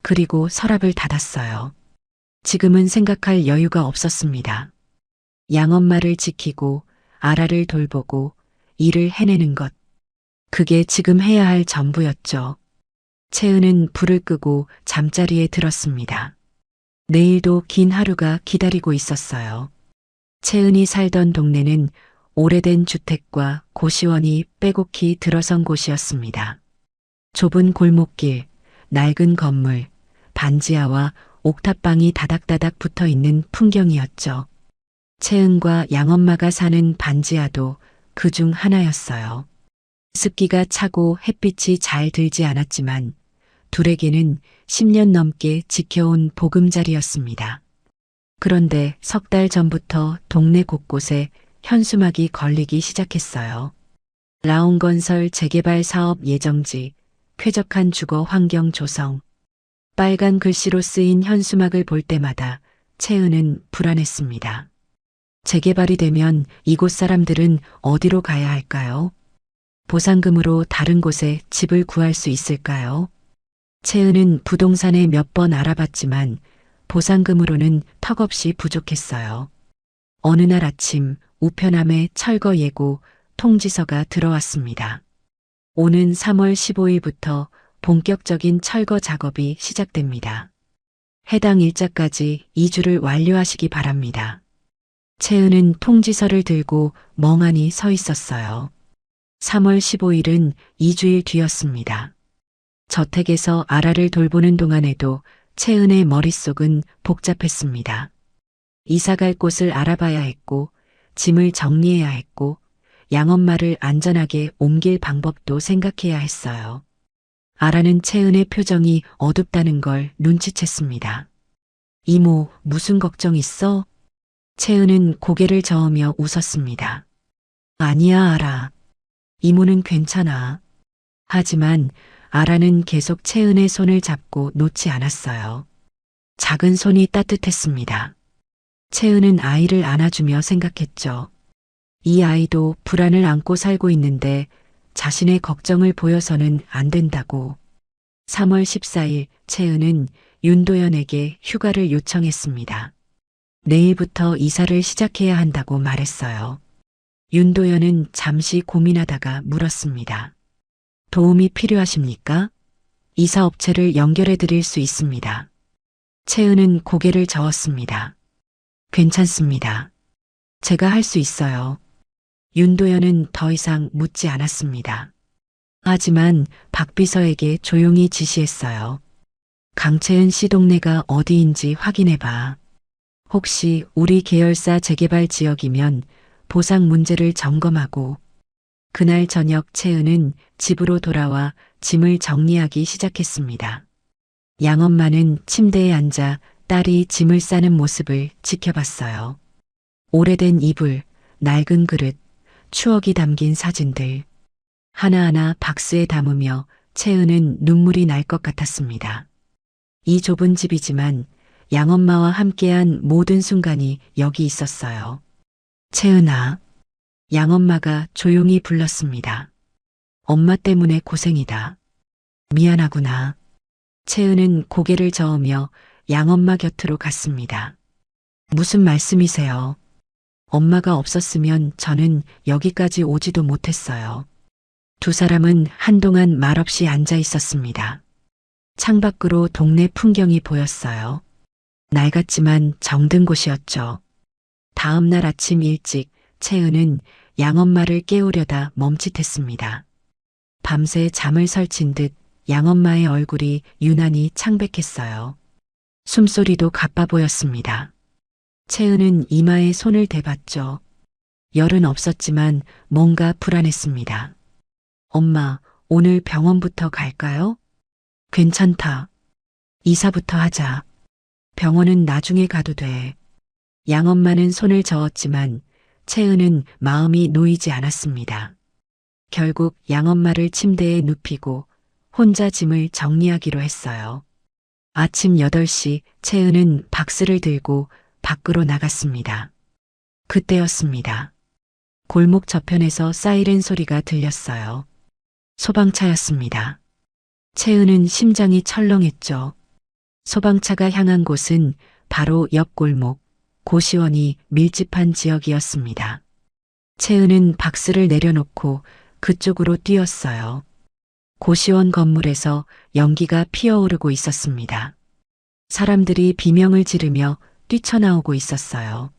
그리고 서랍을 닫았어요. 지금은 생각할 여유가 없었습니다. 양엄마를 지키고 아라를 돌보고 일을 해내는 것. 그게 지금 해야 할 전부였죠. 채은은 불을 끄고 잠자리에 들었습니다. 내일도 긴 하루가 기다리고 있었어요. 채은이 살던 동네는 오래된 주택과 고시원이 빼곡히 들어선 곳이었습니다. 좁은 골목길, 낡은 건물, 반지하와 옥탑방이 다닥다닥 붙어 있는 풍경이었죠. 채은과 양엄마가 사는 반지하도 그중 하나였어요. 습기가 차고 햇빛이 잘 들지 않았지만 둘에게는 10년 넘게 지켜온 보금자리였습니다. 그런데 석 달 전부터 동네 곳곳에 현수막이 걸리기 시작했어요. 라온건설 재개발 사업 예정지, 쾌적한 주거 환경 조성. 빨간 글씨로 쓰인 현수막을 볼 때마다 채은은 불안했습니다. 재개발이 되면 이곳 사람들은 어디로 가야 할까요? 보상금으로 다른 곳에 집을 구할 수 있을까요? 채은은 부동산에 몇 번 알아봤지만 보상금으로는 턱없이 부족했어요. 어느 날 아침 우편함에 철거 예고 통지서가 들어왔습니다. 오는 3월 15일부터 본격적인 철거 작업이 시작됩니다. 해당 일자까지 2주를 완료하시기 바랍니다. 채은은 통지서를 들고 멍하니 서 있었어요. 3월 15일은 2주일 뒤였습니다. 저택에서 아라를 돌보는 동안에도 채은의 머릿속은 복잡했습니다. 이사갈 곳을 알아봐야 했고, 짐을 정리해야 했고, 양엄마를 안전하게 옮길 방법도 생각해야 했어요. 아라는 채은의 표정이 어둡다는 걸 눈치챘습니다. 이모, 무슨 걱정 있어? 채은은 고개를 저으며 웃었습니다. 아니야, 알아. 이모는 괜찮아. 하지만 아라는 계속 채은의 손을 잡고 놓지 않았어요. 작은 손이 따뜻했습니다. 채은은 아이를 안아주며 생각했죠. 이 아이도 불안을 안고 살고 있는데 자신의 걱정을 보여서는 안 된다고. 3월 14일 채은은 윤도현에게 휴가를 요청했습니다. 내일부터 이사를 시작해야 한다고 말했어요. 윤도현은 잠시 고민하다가 물었습니다. 도움이 필요하십니까? 이사 업체를 연결해 드릴 수 있습니다. 채은은 고개를 저었습니다. 괜찮습니다. 제가 할 수 있어요. 윤도현은 더 이상 묻지 않았습니다. 하지만 박 비서에게 조용히 지시했어요. 강채은 씨 동네가 어디인지 확인해봐. 혹시 우리 계열사 재개발 지역이면 보상 문제를 점검하고. 그날 저녁 채은은 집으로 돌아와 짐을 정리하기 시작했습니다. 양엄마는 침대에 앉아 딸이 짐을 싸는 모습을 지켜봤어요. 오래된 이불, 낡은 그릇, 추억이 담긴 사진들. 하나하나 박스에 담으며 채은은 눈물이 날 것 같았습니다. 이 좁은 집이지만 양엄마와 함께한 모든 순간이 여기 있었어요. 채은아. 양엄마가 조용히 불렀습니다. 엄마 때문에 고생이다. 미안하구나. 채은은 고개를 저으며 양엄마 곁으로 갔습니다. 무슨 말씀이세요? 엄마가 없었으면 저는 여기까지 오지도 못했어요. 두 사람은 한동안 말없이 앉아 있었습니다. 창밖으로 동네 풍경이 보였어요. 낡았지만 정든 곳이었죠. 다음 날 아침 일찍 채은은 양엄마를 깨우려다 멈칫했습니다. 밤새 잠을 설친 듯 양엄마의 얼굴이 유난히 창백했어요. 숨소리도 가빠 보였습니다. 채은은 이마에 손을 대봤죠. 열은 없었지만 뭔가 불안했습니다. 엄마, 오늘 병원부터 갈까요? 괜찮다. 이사부터 하자. 병원은 나중에 가도 돼. 양엄마는 손을 저었지만 채은은 마음이 놓이지 않았습니다. 결국 양엄마를 침대에 눕히고 혼자 짐을 정리하기로 했어요. 아침 8시 채은은 박스를 들고 밖으로 나갔습니다. 그때였습니다. 골목 저편에서 사이렌 소리가 들렸어요. 소방차였습니다. 채은은 심장이 철렁했죠. 소방차가 향한 곳은 바로 옆 골목, 고시원이 밀집한 지역이었습니다. 채은은 박스를 내려놓고 그쪽으로 뛰었어요. 고시원 건물에서 연기가 피어오르고 있었습니다. 사람들이 비명을 지르며 뛰쳐나오고 있었어요.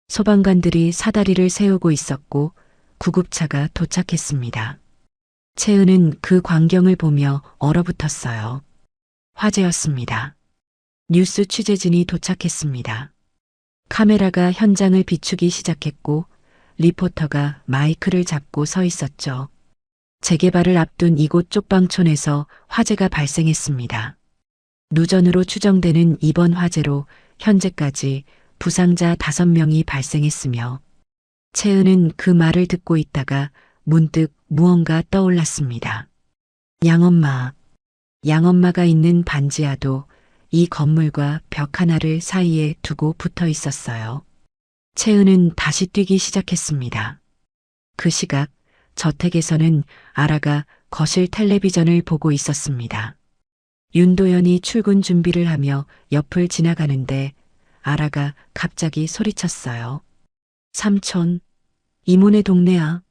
소방관들이 사다리를 세우고 있었고 구급차가 도착했습니다. 채은은 그 광경을 보며 얼어붙었어요. 화재였습니다. 뉴스 취재진이 도착했습니다. 카메라가 현장을 비추기 시작했고 리포터가 마이크를 잡고 서 있었죠. 재개발을 앞둔 이곳 쪽방촌에서 화재가 발생했습니다. 누전으로 추정되는 이번 화재로 현재까지 부상자 5명이 발생했으며 채은은 그 말을 듣고 있다가 문득 무언가 떠올랐습니다. 양엄마. 양엄마가 있는 반지하도 이 건물과 벽 하나를 사이에 두고 붙어 있었어요. 채은은 다시 뛰기 시작했습니다. 그 시각 저택에서는 아라가 거실 텔레비전을 보고 있었습니다. 윤도현이 출근 준비를 하며 옆을 지나가는데 아라가 갑자기 소리쳤어요. 삼촌, 이모네 동네야.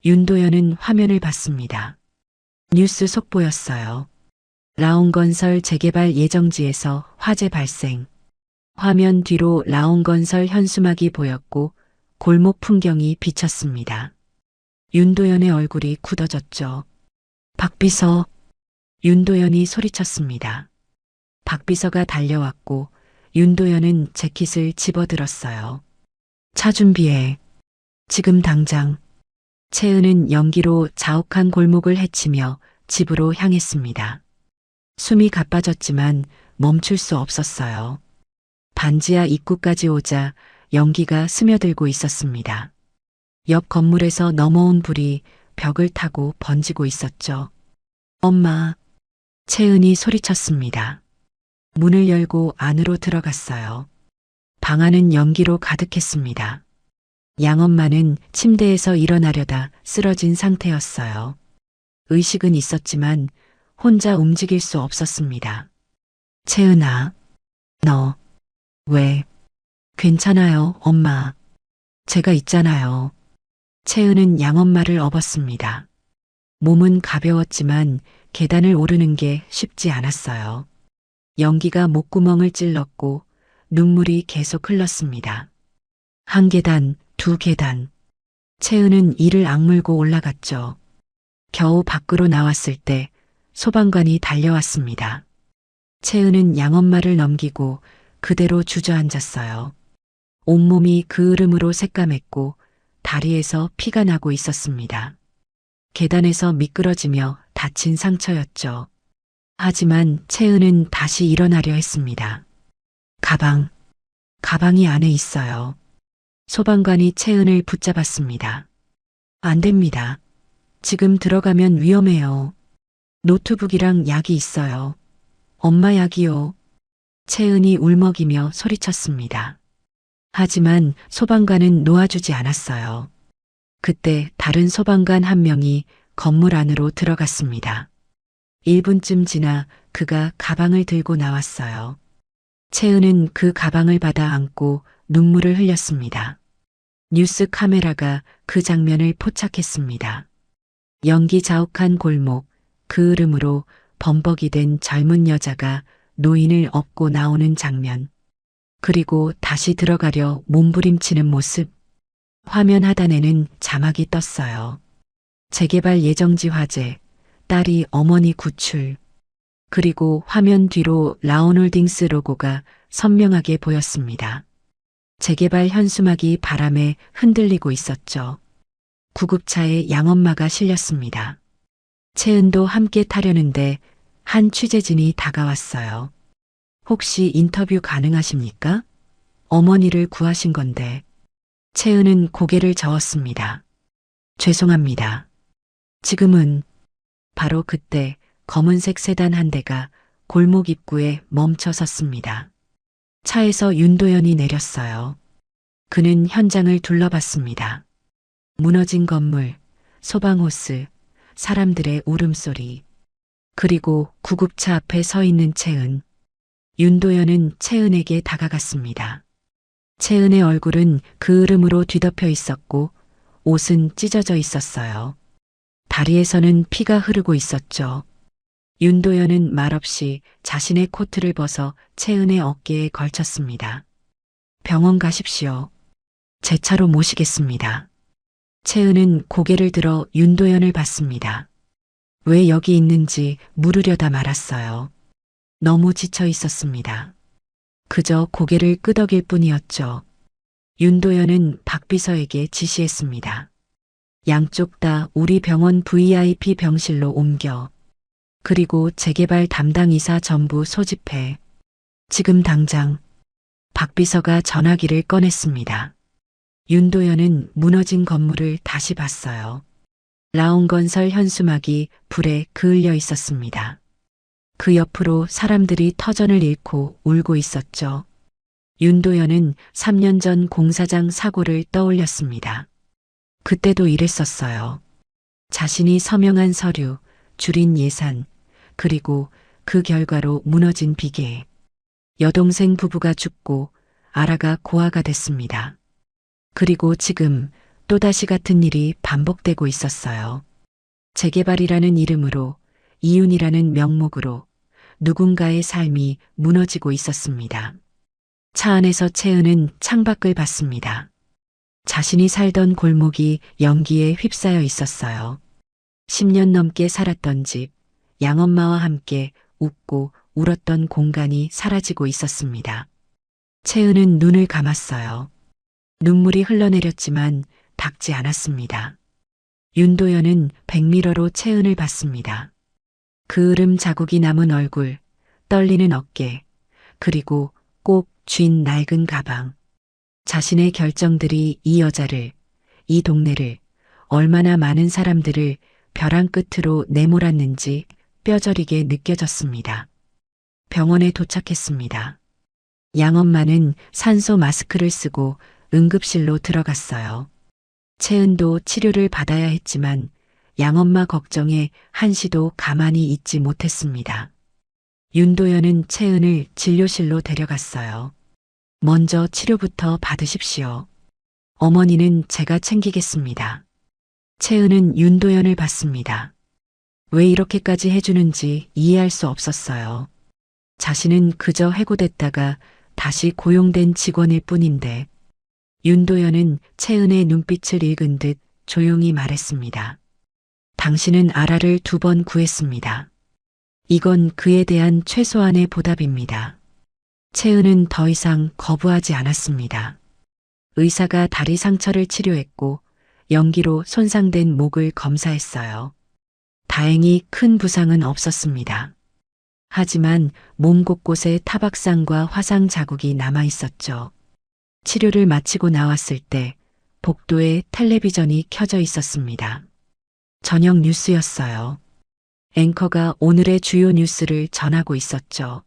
윤도현은 화면을 봤습니다. 뉴스 속보였어요. 라온건설 재개발 예정지에서 화재 발생. 화면 뒤로 라온건설 현수막이 보였고 골목 풍경이 비쳤습니다. 윤도현의 얼굴이 굳어졌죠. 박 비서. 윤도현이 소리쳤습니다. 박 비서가 달려왔고 윤도현은 재킷을 집어들었어요. 차 준비해. 지금 당장. 채은은 연기로 자욱한 골목을 헤치며 집으로 향했습니다. 숨이 가빠졌지만 멈출 수 없었어요. 반지하 입구까지 오자 연기가 스며들고 있었습니다. 옆 건물에서 넘어온 불이 벽을 타고 번지고 있었죠. 엄마, 채은이 소리쳤습니다. 문을 열고 안으로 들어갔어요. 방 안은 연기로 가득했습니다. 양엄마는 침대에서 일어나려다 쓰러진 상태였어요. 의식은 있었지만 혼자 움직일 수 없었습니다. 채은아, 너, 왜? 괜찮아요, 엄마. 제가 있잖아요. 채은은 양엄마를 업었습니다. 몸은 가벼웠지만 계단을 오르는 게 쉽지 않았어요. 연기가 목구멍을 찔렀고 눈물이 계속 흘렀습니다. 한 계단, 두 계단. 채은은 이를 악물고 올라갔죠. 겨우 밖으로 나왔을 때 소방관이 달려왔습니다. 채은은 양엄마를 넘기고 그대로 주저앉았어요. 온몸이 그을음으로 새까맸고 다리에서 피가 나고 있었습니다. 계단에서 미끄러지며 다친 상처였죠. 하지만 채은은 다시 일어나려 했습니다. 가방이 안에 있어요. 소방관이 채은을 붙잡았습니다. 안 됩니다. 지금 들어가면 위험해요. 노트북이랑 약이 있어요. 엄마 약이요. 채은이 울먹이며 소리쳤습니다. 하지만 소방관은 놓아주지 않았어요. 그때 다른 소방관 한 명이 건물 안으로 들어갔습니다. 1분쯤 지나 그가 가방을 들고 나왔어요. 채은은 그 가방을 받아 안고 눈물을 흘렸습니다. 뉴스 카메라가 그 장면을 포착했습니다. 연기 자욱한 골목, 그을음으로 범벅이 된 젊은 여자가 노인을 업고 나오는 장면. 그리고 다시 들어가려 몸부림치는 모습. 화면 하단에는 자막이 떴어요. 재개발 예정지 화재, 딸이 어머니 구출. 그리고 화면 뒤로 라온홀딩스 로고가 선명하게 보였습니다. 재개발 현수막이 바람에 흔들리고 있었죠. 구급차에 양엄마가 실렸습니다. 채은도 함께 타려는데 한 취재진이 다가왔어요. 혹시 인터뷰 가능하십니까? 어머니를 구하신 건데. 채은은 고개를 저었습니다. 죄송합니다. 지금은. 바로 그때 검은색 세단 한 대가 골목 입구에 멈춰 섰습니다. 차에서 윤도현이 내렸어요. 그는 현장을 둘러봤습니다. 무너진 건물, 소방호스, 사람들의 울음소리, 그리고 구급차 앞에 서 있는 채은. 윤도현은 채은에게 다가갔습니다. 채은의 얼굴은 그을음으로 뒤덮여 있었고 옷은 찢어져 있었어요. 다리에서는 피가 흐르고 있었죠. 윤도현은 말없이 자신의 코트를 벗어 채은의 어깨에 걸쳤습니다. 병원 가십시오. 제 차로 모시겠습니다. 채은은 고개를 들어 윤도현을 봤습니다. 왜 여기 있는지 물으려다 말았어요. 너무 지쳐 있었습니다. 그저 고개를 끄덕일 뿐이었죠. 윤도현은 박비서에게 지시했습니다. 양쪽 다 우리 병원 VIP 병실로 옮겨. 그리고 재개발 담당 이사 전부 소집해. 지금 당장. 박비서가 전화기를 꺼냈습니다. 윤도현은 무너진 건물을 다시 봤어요. 라온건설 현수막이 불에 그을려 있었습니다. 그 옆으로 사람들이 터전을 잃고 울고 있었죠. 윤도현은 3년 전 공사장 사고를 떠올렸습니다. 그때도 이랬었어요. 자신이 서명한 서류, 줄인 예산, 그리고 그 결과로 무너진 비계. 여동생 부부가 죽고 아라가 고아가 됐습니다. 그리고 지금 또다시 같은 일이 반복되고 있었어요. 재개발이라는 이름으로, 이윤이라는 명목으로 누군가의 삶이 무너지고 있었습니다. 차 안에서 채은은 창밖을 봤습니다. 자신이 살던 골목이 연기에 휩싸여 있었어요. 10년 넘게 살았던 집, 양엄마와 함께 웃고 울었던 공간이 사라지고 있었습니다. 채은은 눈을 감았어요. 눈물이 흘러내렸지만 닦지 않았습니다. 윤도현은 백미러로 채은을 봤습니다. 그을음 자국이 남은 얼굴, 떨리는 어깨, 그리고 꼭 쥔 낡은 가방. 자신의 결정들이 이 여자를, 이 동네를, 얼마나 많은 사람들을 벼랑 끝으로 내몰았는지 뼈저리게 느껴졌습니다. 병원에 도착했습니다. 양엄마는 산소 마스크를 쓰고 응급실로 들어갔어요. 채은도 치료를 받아야 했지만 양엄마 걱정에 한시도 가만히 있지 못했습니다. 윤도현은 채은을 진료실로 데려갔어요. 먼저 치료부터 받으십시오. 어머니는 제가 챙기겠습니다. 채은은 윤도현을 봤습니다. 왜 이렇게까지 해주는지 이해할 수 없었어요. 자신은 그저 해고됐다가 다시 고용된 직원일 뿐인데 윤도현은 채은의 눈빛을 읽은 듯 조용히 말했습니다. 당신은 아라를 2번 구했습니다. 이건 그에 대한 최소한의 보답입니다. 채은은 더 이상 거부하지 않았습니다. 의사가 다리 상처를 치료했고 연기로 손상된 목을 검사했어요. 다행히 큰 부상은 없었습니다. 하지만 몸 곳곳에 타박상과 화상 자국이 남아 있었죠. 치료를 마치고 나왔을 때 복도에 텔레비전이 켜져 있었습니다. 저녁 뉴스였어요. 앵커가 오늘의 주요 뉴스를 전하고 있었죠.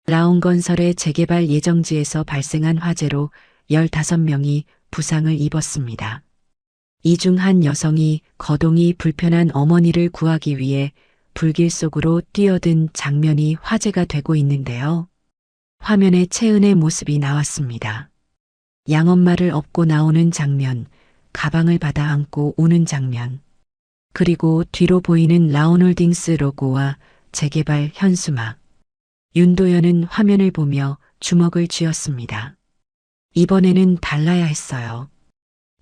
라온건설의 재개발 예정지에서 발생한 화재로 15명이 부상을 입었습니다. 이 중 한 여성이 거동이 불편한 어머니를 구하기 위해 불길 속으로 뛰어든 장면이 화제가 되고 있는데요. 화면에 채은의 모습이 나왔습니다. 양엄마를 업고 나오는 장면, 가방을 받아 안고 오는 장면, 그리고 뒤로 보이는 라온홀딩스 로고와 재개발 현수막. 윤도현은 화면을 보며 주먹을 쥐었습니다. 이번에는 달라야 했어요.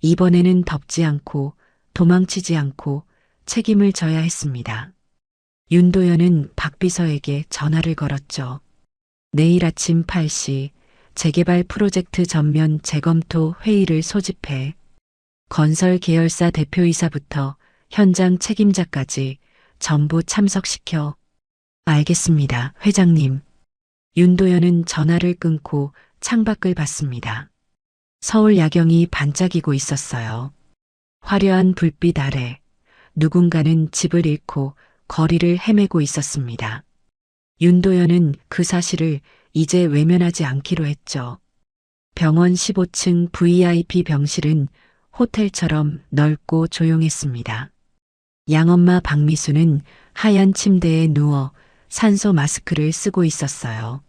이번에는 덮지 않고 도망치지 않고 책임을 져야 했습니다. 윤도현은 박 비서에게 전화를 걸었죠. 내일 아침 8시 재개발 프로젝트 전면 재검토 회의를 소집해 건설 계열사 대표이사부터 현장 책임자까지 전부 참석시켜. 알겠습니다, 회장님. 윤도현은 전화를 끊고 창밖을 봤습니다. 서울 야경이 반짝이고 있었어요. 화려한 불빛 아래 누군가는 집을 잃고 거리를 헤매고 있었습니다. 윤도현은 그 사실을 이제 외면하지 않기로 했죠. 병원 15층 VIP 병실은 호텔처럼 넓고 조용했습니다. 양엄마 박미수는 하얀 침대에 누워 산소 마스크를 쓰고 있었어요.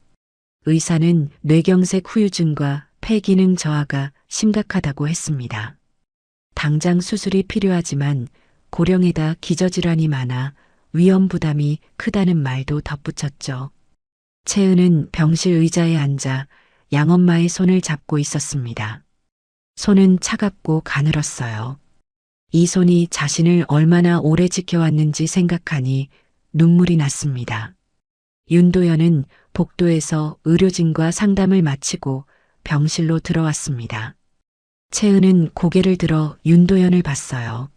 의사는 뇌경색 후유증과 폐기능 저하가 심각하다고 했습니다. 당장 수술이 필요하지만 고령에다 기저질환이 많아 위험 부담이 크다는 말도 덧붙였죠. 채은은 병실 의자에 앉아 양엄마의 손을 잡고 있었습니다. 손은 차갑고 가늘었어요. 이 손이 자신을 얼마나 오래 지켜왔는지 생각하니 눈물이 났습니다. 윤도현은 복도에서 의료진과 상담을 마치고 병실로 들어왔습니다. 채은은 고개를 들어 윤도현을 봤어요.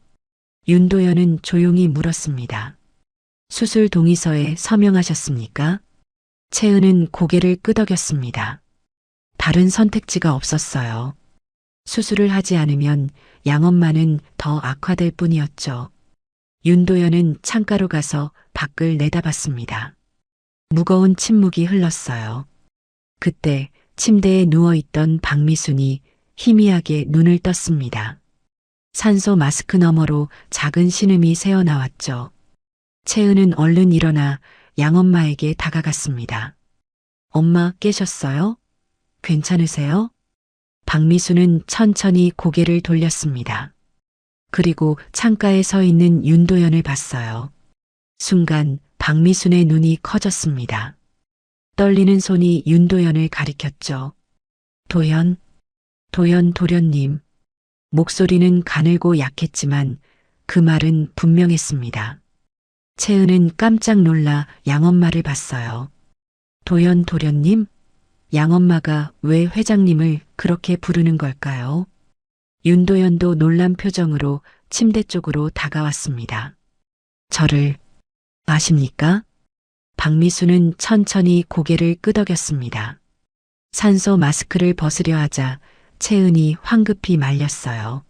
윤도현은 조용히 물었습니다. 수술 동의서에 서명하셨습니까? 채은은 고개를 끄덕였습니다. 다른 선택지가 없었어요. 수술을 하지 않으면 양엄마는 더 악화될 뿐이었죠. 윤도현은 창가로 가서 밖을 내다봤습니다. 무거운 침묵이 흘렀어요. 그때 침대에 누워있던 박미순이 희미하게 눈을 떴습니다. 산소 마스크 너머로 작은 신음이 새어나왔죠. 채은은 얼른 일어나 양엄마에게 다가갔습니다. 엄마 깨셨어요? 괜찮으세요? 박미수는 천천히 고개를 돌렸습니다. 그리고 창가에 서 있는 윤도현을 봤어요. 순간 박미순의 눈이 커졌습니다. 떨리는 손이 윤도현을 가리켰죠. 도현, 도련님. 목소리는 가늘고 약했지만 그 말은 분명했습니다. 채은은 깜짝 놀라 양엄마를 봤어요. 도련님? 양엄마가 왜 회장님을 그렇게 부르는 걸까요? 윤도현도 놀란 표정으로 침대 쪽으로 다가왔습니다. 저를 아십니까? 박미수는 천천히 고개를 끄덕였습니다. 산소 마스크를 벗으려 하자 채은이 황급히 말렸어요.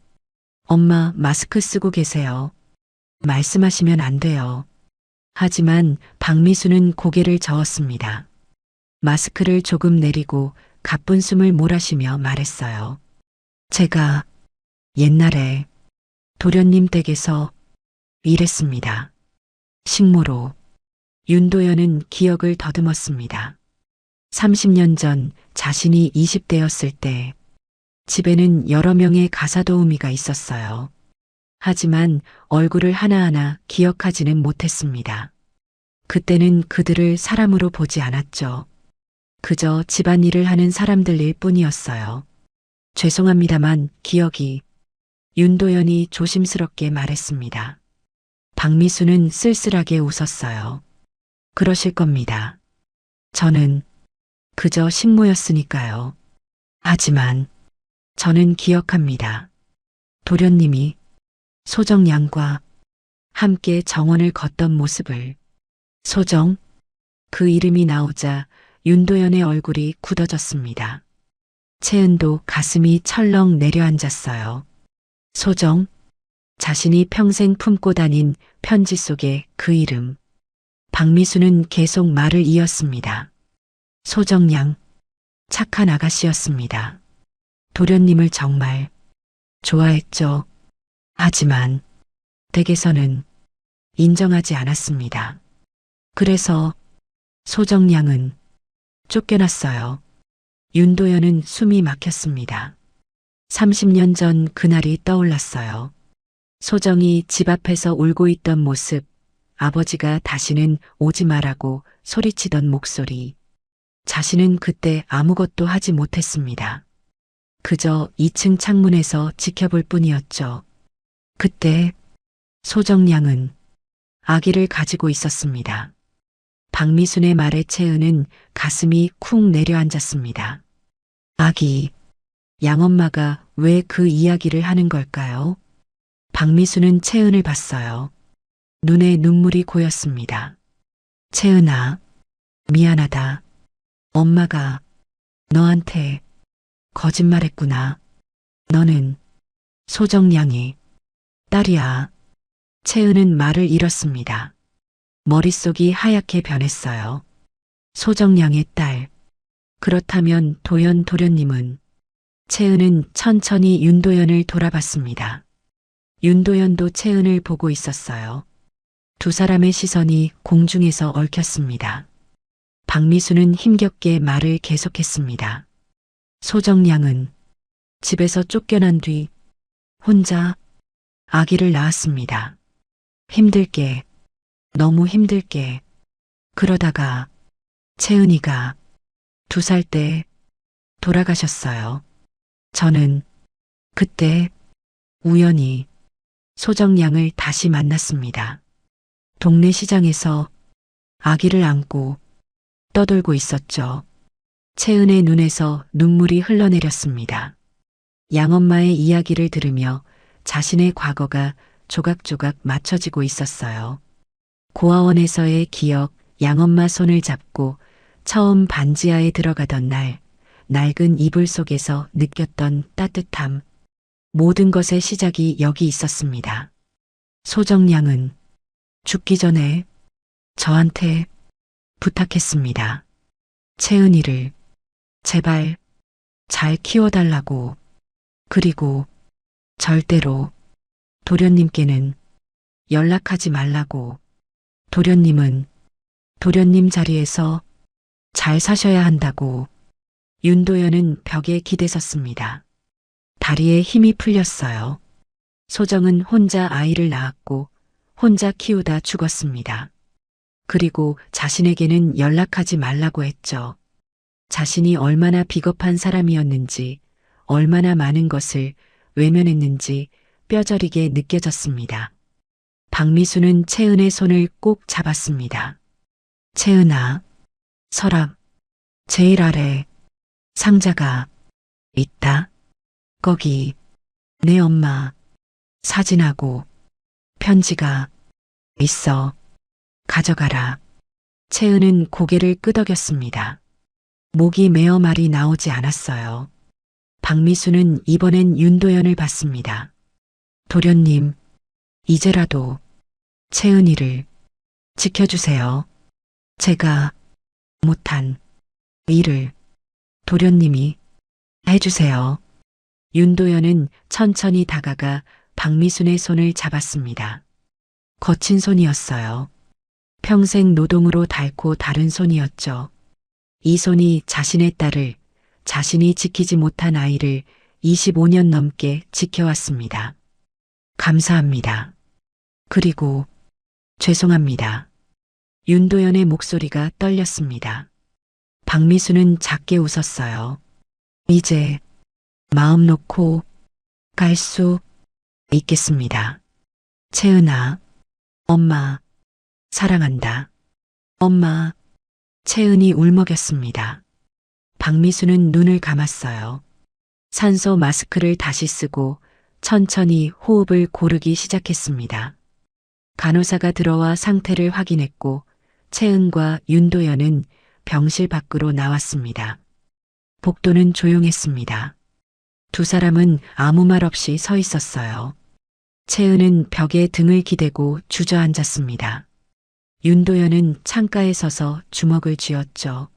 엄마, 마스크 쓰고 계세요. 말씀하시면 안 돼요. 하지만 박미수는 고개를 저었습니다. 마스크를 조금 내리고 가쁜 숨을 몰아쉬며 말했어요. 제가 옛날에 도련님 댁에서 일했습니다. 식모로. 윤도현은 기억을 더듬었습니다. 30년 전 자신이 20대였을 때 집에는 여러 명의 가사도우미가 있었어요. 하지만 얼굴을 하나하나 기억하지는 못했습니다. 그때는 그들을 사람으로 보지 않았죠. 그저 집안일을 하는 사람들일 뿐이었어요. 죄송합니다만 기억이. 윤도현이 조심스럽게 말했습니다. 박미수는 쓸쓸하게 웃었어요. 그러실 겁니다. 저는 그저 식모였으니까요. 하지만 저는 기억합니다. 도련님이 소정양과 함께 정원을 걷던 모습을. 소정? 그 이름이 나오자 윤도현의 얼굴이 굳어졌습니다. 채은도 가슴이 철렁 내려앉았어요. 소정? 자신이 평생 품고 다닌 편지 속의 그 이름. 박미수는 계속 말을 이었습니다. 소정양, 착한 아가씨였습니다. 도련님을 정말 좋아했죠. 하지만 댁에서는 인정하지 않았습니다. 그래서 소정양은 쫓겨났어요. 윤도현은 숨이 막혔습니다. 30년 전 그날이 떠올랐어요. 소정이 집 앞에서 울고 있던 모습, 아버지가 다시는 오지 말라고 소리치던 목소리. 자신은 그때 아무것도 하지 못했습니다. 그저 2층 창문에서 지켜볼 뿐이었죠. 그때 소정양은 아기를 가지고 있었습니다. 박미순의 말에 채은은 가슴이 쿵 내려앉았습니다. 아기, 양엄마가 왜 그 이야기를 하는 걸까요? 박미수는 채은을 봤어요. 눈에 눈물이 고였습니다. 채은아, 미안하다. 엄마가 너한테 거짓말했구나. 너는 소정양이 딸이야. 채은은 말을 잃었습니다. 머릿속이 하얗게 변했어요. 소정양의 딸. 그렇다면 도련님은. 채은은 천천히 윤도현을 돌아봤습니다. 윤도현도 채은을 보고 있었어요. 두 사람의 시선이 공중에서 얽혔습니다. 박미수는 힘겹게 말을 계속했습니다. 소정양은 집에서 쫓겨난 뒤 혼자 아기를 낳았습니다. 힘들게, 너무 힘들게. 그러다가 채은이가 2살 때 돌아가셨어요. 저는 그때 우연히 소정양을 다시 만났습니다. 동네 시장에서 아기를 안고 떠돌고 있었죠. 채은의 눈에서 눈물이 흘러내렸습니다. 양엄마의 이야기를 들으며 자신의 과거가 조각조각 맞춰지고 있었어요. 고아원에서의 기억, 양엄마 손을 잡고 처음 반지하에 들어가던 날, 낡은 이불 속에서 느꼈던 따뜻함, 모든 것의 시작이 여기 있었습니다. 소정양은 죽기 전에 저한테 부탁했습니다. 채은이를 제발 잘 키워달라고. 그리고 절대로 도련님께는 연락하지 말라고. 도련님은 도련님 자리에서 잘 사셔야 한다고. 윤도현은 벽에 기대섰습니다. 다리에 힘이 풀렸어요. 소정은 혼자 아이를 낳았고 혼자 키우다 죽었습니다. 그리고 자신에게는 연락하지 말라고 했죠. 자신이 얼마나 비겁한 사람이었는지, 얼마나 많은 것을 외면했는지 뼈저리게 느껴졌습니다. 박미수는 채은의 손을 꼭 잡았습니다. 채은아, 서랍 제일 아래 상자가 있다. 거기 내 엄마 사진하고 편지가 있어. 가져가라. 채은은 고개를 끄덕였습니다. 목이 메어 말이 나오지 않았어요. 박미수는 이번엔 윤도현을 봤습니다. 도련님, 이제라도 채은이를 지켜주세요. 제가 못한 일을 도련님이 해주세요. 윤도현은 천천히 다가가 박미순의 손을 잡았습니다. 거친 손이었어요. 평생 노동으로 닳고 다른 손이었죠. 이 손이 자신의 딸을, 자신이 지키지 못한 아이를 25년 넘게 지켜왔습니다. 감사합니다. 그리고 죄송합니다. 윤도현의 목소리가 떨렸습니다. 박미수는 작게 웃었어요. 이제 마음 놓고 갈 수 있겠습니다. 채은아, 엄마, 사랑한다. 엄마, 채은이 울먹였습니다. 박미수는 눈을 감았어요. 산소 마스크를 다시 쓰고 천천히 호흡을 고르기 시작했습니다. 간호사가 들어와 상태를 확인했고 채은과 윤도현은 병실 밖으로 나왔습니다. 복도는 조용했습니다. 두 사람은 아무 말 없이 서 있었어요. 채은은 벽에 등을 기대고 주저앉았습니다. 윤도현은 창가에 서서 주먹을 쥐었죠.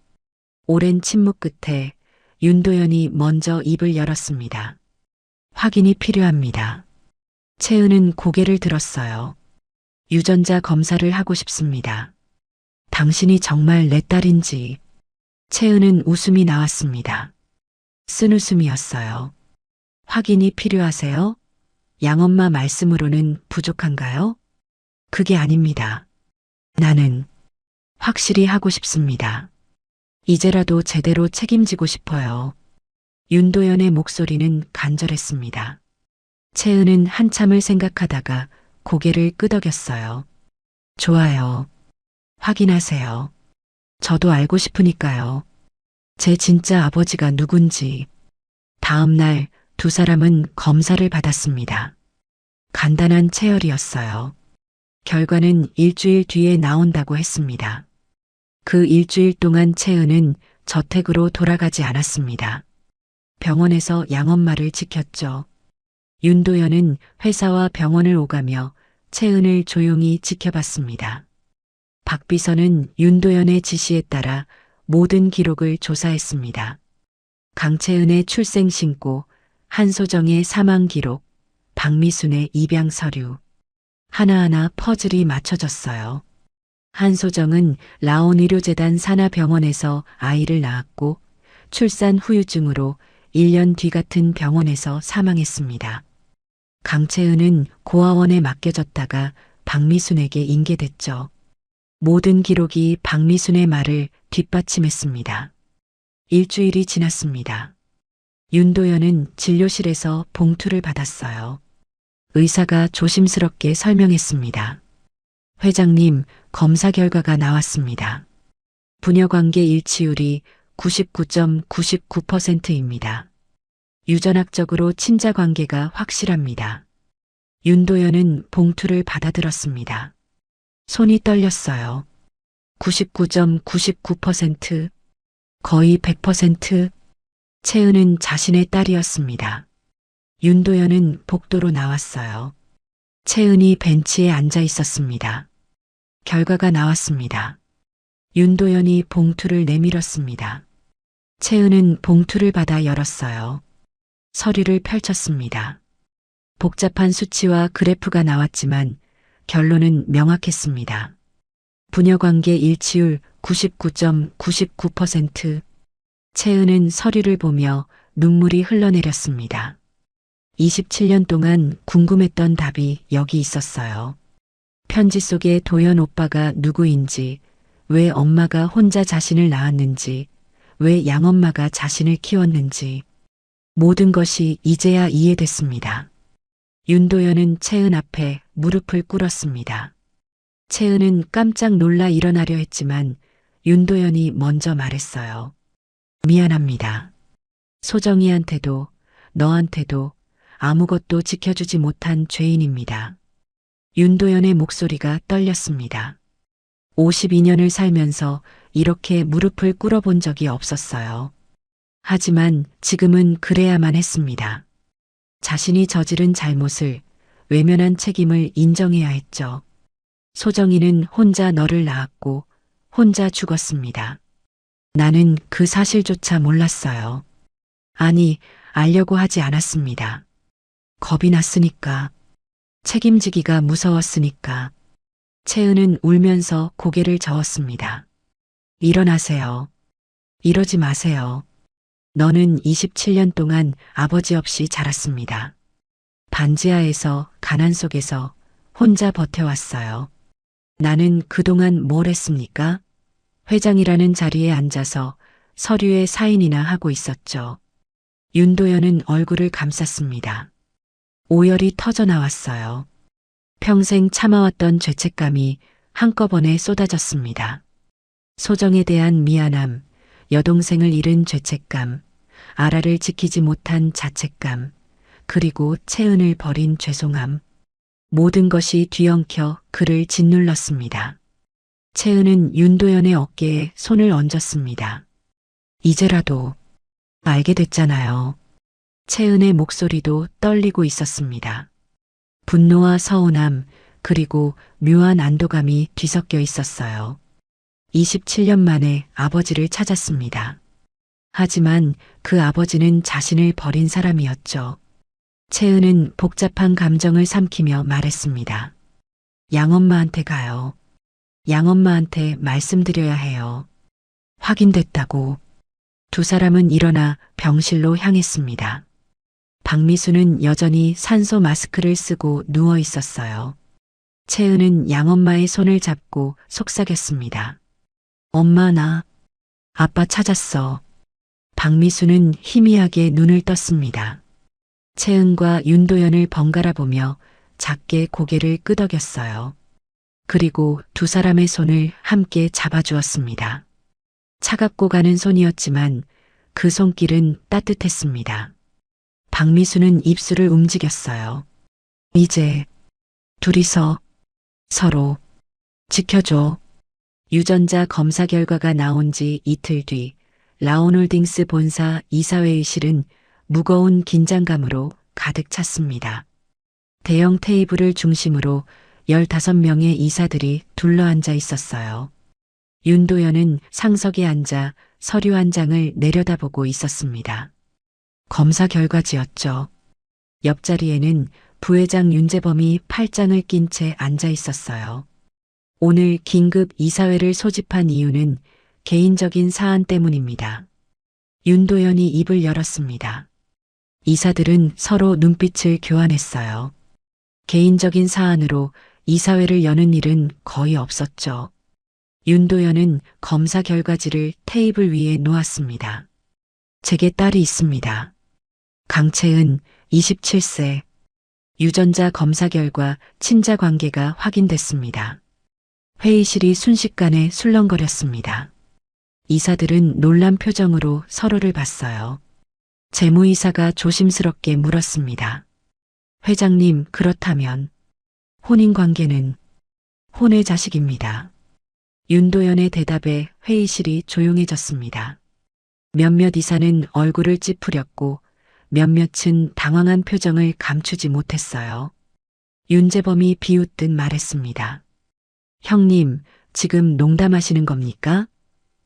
오랜 침묵 끝에 윤도현이 먼저 입을 열었습니다. 확인이 필요합니다. 채은은 고개를 들었어요. 유전자 검사를 하고 싶습니다. 당신이 정말 내 딸인지. 채은은 웃음이 나왔습니다. 쓴웃음이었어요. 확인이 필요하세요? 양엄마 말씀으로는 부족한가요? 그게 아닙니다. 나는 확실히 하고 싶습니다. 이제라도 제대로 책임지고 싶어요. 윤도현의 목소리는 간절했습니다. 채은은 한참을 생각하다가 고개를 끄덕였어요. 좋아요. 확인하세요. 저도 알고 싶으니까요. 제 진짜 아버지가 누군지. 다음 날 두 사람은 검사를 받았습니다. 간단한 체열이었어요. 결과는 일주일 뒤에 나온다고 했습니다. 그 일주일 동안 채은은 저택으로 돌아가지 않았습니다. 병원에서 양엄마를 지켰죠. 윤도현은 회사와 병원을 오가며 채은을 조용히 지켜봤습니다. 박 비서는 윤도현의 지시에 따라 모든 기록을 조사했습니다. 강채은의 출생 신고, 한소정의 사망 기록, 박미순의 입양 서류. 하나하나 퍼즐이 맞춰졌어요. 한소정은 라온의료재단 산하병원에서 아이를 낳았고 출산 후유증으로 1년 뒤 같은 병원에서 사망했습니다. 강채은은 고아원에 맡겨졌다가 박미순에게 인계됐죠. 모든 기록이 박미순의 말을 뒷받침했습니다. 일주일이 지났습니다. 윤도현은 진료실에서 봉투를 받았어요. 의사가 조심스럽게 설명했습니다. 회장님, 검사 결과가 나왔습니다. 부녀관계 일치율이 99.99%입니다. 유전학적으로 친자 관계가 확실합니다. 윤도현은 봉투를 받아들었습니다. 손이 떨렸어요. 99.99%, 거의 100%. 채은은 자신의 딸이었습니다. 윤도현은 복도로 나왔어요. 채은이 벤치에 앉아 있었습니다. 결과가 나왔습니다. 윤도현이 봉투를 내밀었습니다. 채은은 봉투를 받아 열었어요. 서류를 펼쳤습니다. 복잡한 수치와 그래프가 나왔지만 결론은 명확했습니다. 부녀관계 일치율 99.99%. 채은은 서류를 보며 눈물이 흘러내렸습니다. 27년 동안 궁금했던 답이 여기 있었어요. 편지 속에 도현 오빠가 누구인지, 왜 엄마가 혼자 자신을 낳았는지, 왜 양엄마가 자신을 키웠는지, 모든 것이 이제야 이해됐습니다. 윤도현은 채은 앞에 무릎을 꿇었습니다. 채은은 깜짝 놀라 일어나려 했지만 윤도현이 먼저 말했어요. 미안합니다. 소정이한테도 너한테도 아무것도 지켜주지 못한 죄인입니다. 윤도현의 목소리가 떨렸습니다. 52년을 살면서 이렇게 무릎을 꿇어본 적이 없었어요. 하지만 지금은 그래야만 했습니다. 자신이 저지른 잘못을, 외면한 책임을 인정해야 했죠. 소정이는 혼자 너를 낳았고 혼자 죽었습니다. 나는 그 사실조차 몰랐어요. 아니, 알려고 하지 않았습니다. 겁이 났으니까. 책임지기가 무서웠으니까. 채은은 울면서 고개를 저었습니다. 일어나세요. 이러지 마세요. 너는 27년 동안 아버지 없이 자랐습니다. 반지하에서, 가난 속에서 혼자 버텨왔어요. 나는 그동안 뭘 했습니까? 회장이라는 자리에 앉아서 서류에 사인이나 하고 있었죠. 윤도현은 얼굴을 감쌌습니다. 오열이 터져 나왔어요. 평생 참아왔던 죄책감이 한꺼번에 쏟아졌습니다. 소정에 대한 미안함, 여동생을 잃은 죄책감, 아라를 지키지 못한 자책감, 그리고 채은을 버린 죄송함. 모든 것이 뒤엉켜 그를 짓눌렀습니다. 채은은 윤도현의 어깨에 손을 얹었습니다. 이제라도 알게 됐잖아요. 채은의 목소리도 떨리고 있었습니다. 분노와 서운함, 그리고 묘한 안도감이 뒤섞여 있었어요. 27년 만에 아버지를 찾았습니다. 하지만 그 아버지는 자신을 버린 사람이었죠. 채은은 복잡한 감정을 삼키며 말했습니다. 양엄마한테 가요. 양엄마한테 말씀드려야 해요. 확인됐다고. 두 사람은 일어나 병실로 향했습니다. 박미수는 여전히 산소 마스크를 쓰고 누워 있었어요. 채은은 양엄마의 손을 잡고 속삭였습니다. 엄마, 나 아빠 찾았어. 박미수는 희미하게 눈을 떴습니다. 채은과 윤도현을 번갈아 보며 작게 고개를 끄덕였어요. 그리고 두 사람의 손을 함께 잡아주었습니다. 차갑고 가는 손이었지만 그 손길은 따뜻했습니다. 박미수는 입술을 움직였어요. 이제 둘이서 서로 지켜줘. 유전자 검사 결과가 나온 지 이틀 뒤 라온홀딩스 본사 이사회의실은 무거운 긴장감으로 가득 찼습니다. 대형 테이블을 중심으로 15명의 이사들이 둘러앉아 있었어요. 윤도현은 상석에 앉아 서류 한 장을 내려다보고 있었습니다. 검사 결과지였죠. 옆자리에는 부회장 윤재범이 팔짱을 낀 채 앉아 있었어요. 오늘 긴급 이사회를 소집한 이유는 개인적인 사안 때문입니다. 윤도현이 입을 열었습니다. 이사들은 서로 눈빛을 교환했어요. 개인적인 사안으로 이사회를 여는 일은 거의 없었죠. 윤도현은 검사 결과지를 테이블 위에 놓았습니다. 제게 딸이 있습니다. 강채은, 27세. 유전자 검사 결과 친자 관계가 확인됐습니다. 회의실이 순식간에 술렁거렸습니다. 이사들은 놀란 표정으로 서로를 봤어요. 재무이사가 조심스럽게 물었습니다. 회장님, 그렇다면 혼인 관계는? 혼의 자식입니다. 윤도현의 대답에 회의실이 조용해졌습니다. 몇몇 이사는 얼굴을 찌푸렸고 몇몇은 당황한 표정을 감추지 못했어요. 윤재범이 비웃듯 말했습니다. 형님, 지금 농담하시는 겁니까?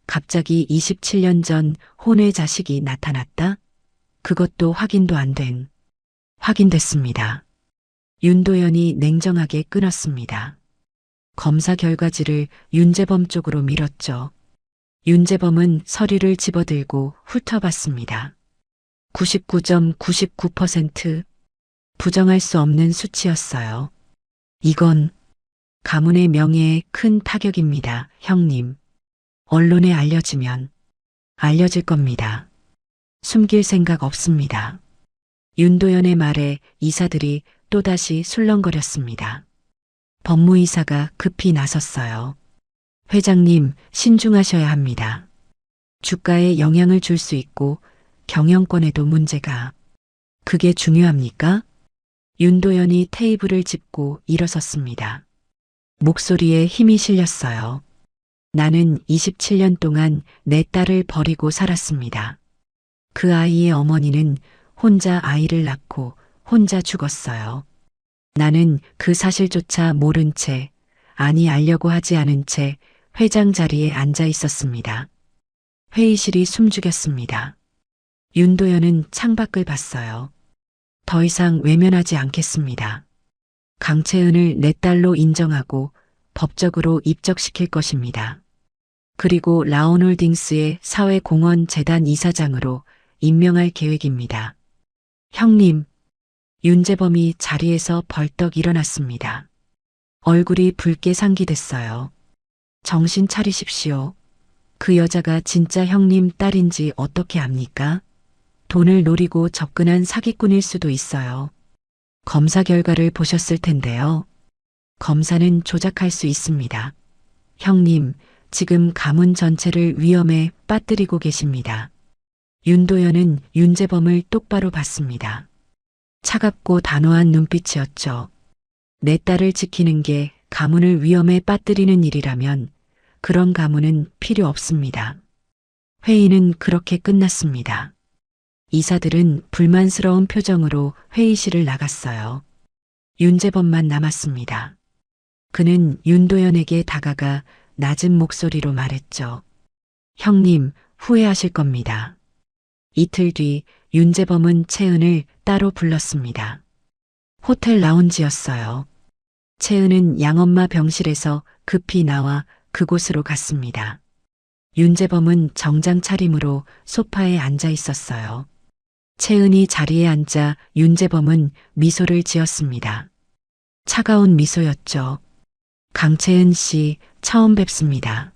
갑자기 27년 전 혼의 자식이 나타났다? 그것도 확인도 안 된. 확인됐습니다. 윤도현이 냉정하게 끊었습니다. 검사 결과지를 윤재범 쪽으로 밀었죠. 윤재범은 서류를 집어들고 훑어봤습니다. 99.99%. 부정할 수 없는 수치였어요. 이건 가문의 명예에 큰 타격입니다, 형님. 언론에 알려지면 알려질 겁니다. 숨길 생각 없습니다. 윤도현의 말에 이사들이 또다시 술렁거렸습니다. 법무이사가 급히 나섰어요. 회장님, 신중하셔야 합니다. 주가에 영향을 줄 수 있고 경영권에도 문제가. 그게 중요합니까? 윤도현이 테이블을 짚고 일어섰습니다. 목소리에 힘이 실렸어요. 나는 27년 동안 내 딸을 버리고 살았습니다. 그 아이의 어머니는 혼자 아이를 낳고 혼자 죽었어요. 나는 그 사실조차 모른 채, 아니 알려고 하지 않은 채 회장 자리에 앉아 있었습니다. 회의실이 숨죽였습니다. 윤도현은 창밖을 봤어요. 더 이상 외면하지 않겠습니다. 강채은을 내 딸로 인정하고 법적으로 입적시킬 것입니다. 그리고 라온홀딩스의 사회공헌재단 이사장으로 임명할 계획입니다. 형님, 윤재범이 자리에서 벌떡 일어났습니다. 얼굴이 붉게 상기됐어요. 정신 차리십시오. 그 여자가 진짜 형님 딸인지 어떻게 압니까? 돈을 노리고 접근한 사기꾼일 수도 있어요. 검사 결과를 보셨을 텐데요. 검사는 조작할 수 있습니다. 형님, 지금 가문 전체를 위험에 빠뜨리고 계십니다. 윤도현은 윤재범을 똑바로 봤습니다. 차갑고 단호한 눈빛이었죠. 내 딸을 지키는 게 가문을 위험에 빠뜨리는 일이라면 그런 가문은 필요 없습니다. 회의는 그렇게 끝났습니다. 이사들은 불만스러운 표정으로 회의실을 나갔어요. 윤재범만 남았습니다. 그는 윤도현에게 다가가 낮은 목소리로 말했죠. 형님, 후회하실 겁니다. 이틀 뒤 윤재범은 채은을 따로 불렀습니다. 호텔 라운지였어요. 채은은 양엄마 병실에서 급히 나와 그곳으로 갔습니다. 윤재범은 정장 차림으로 소파에 앉아 있었어요. 채은이 자리에 앉자 윤재범은 미소를 지었습니다. 차가운 미소였죠. 강채은 씨, 처음 뵙습니다.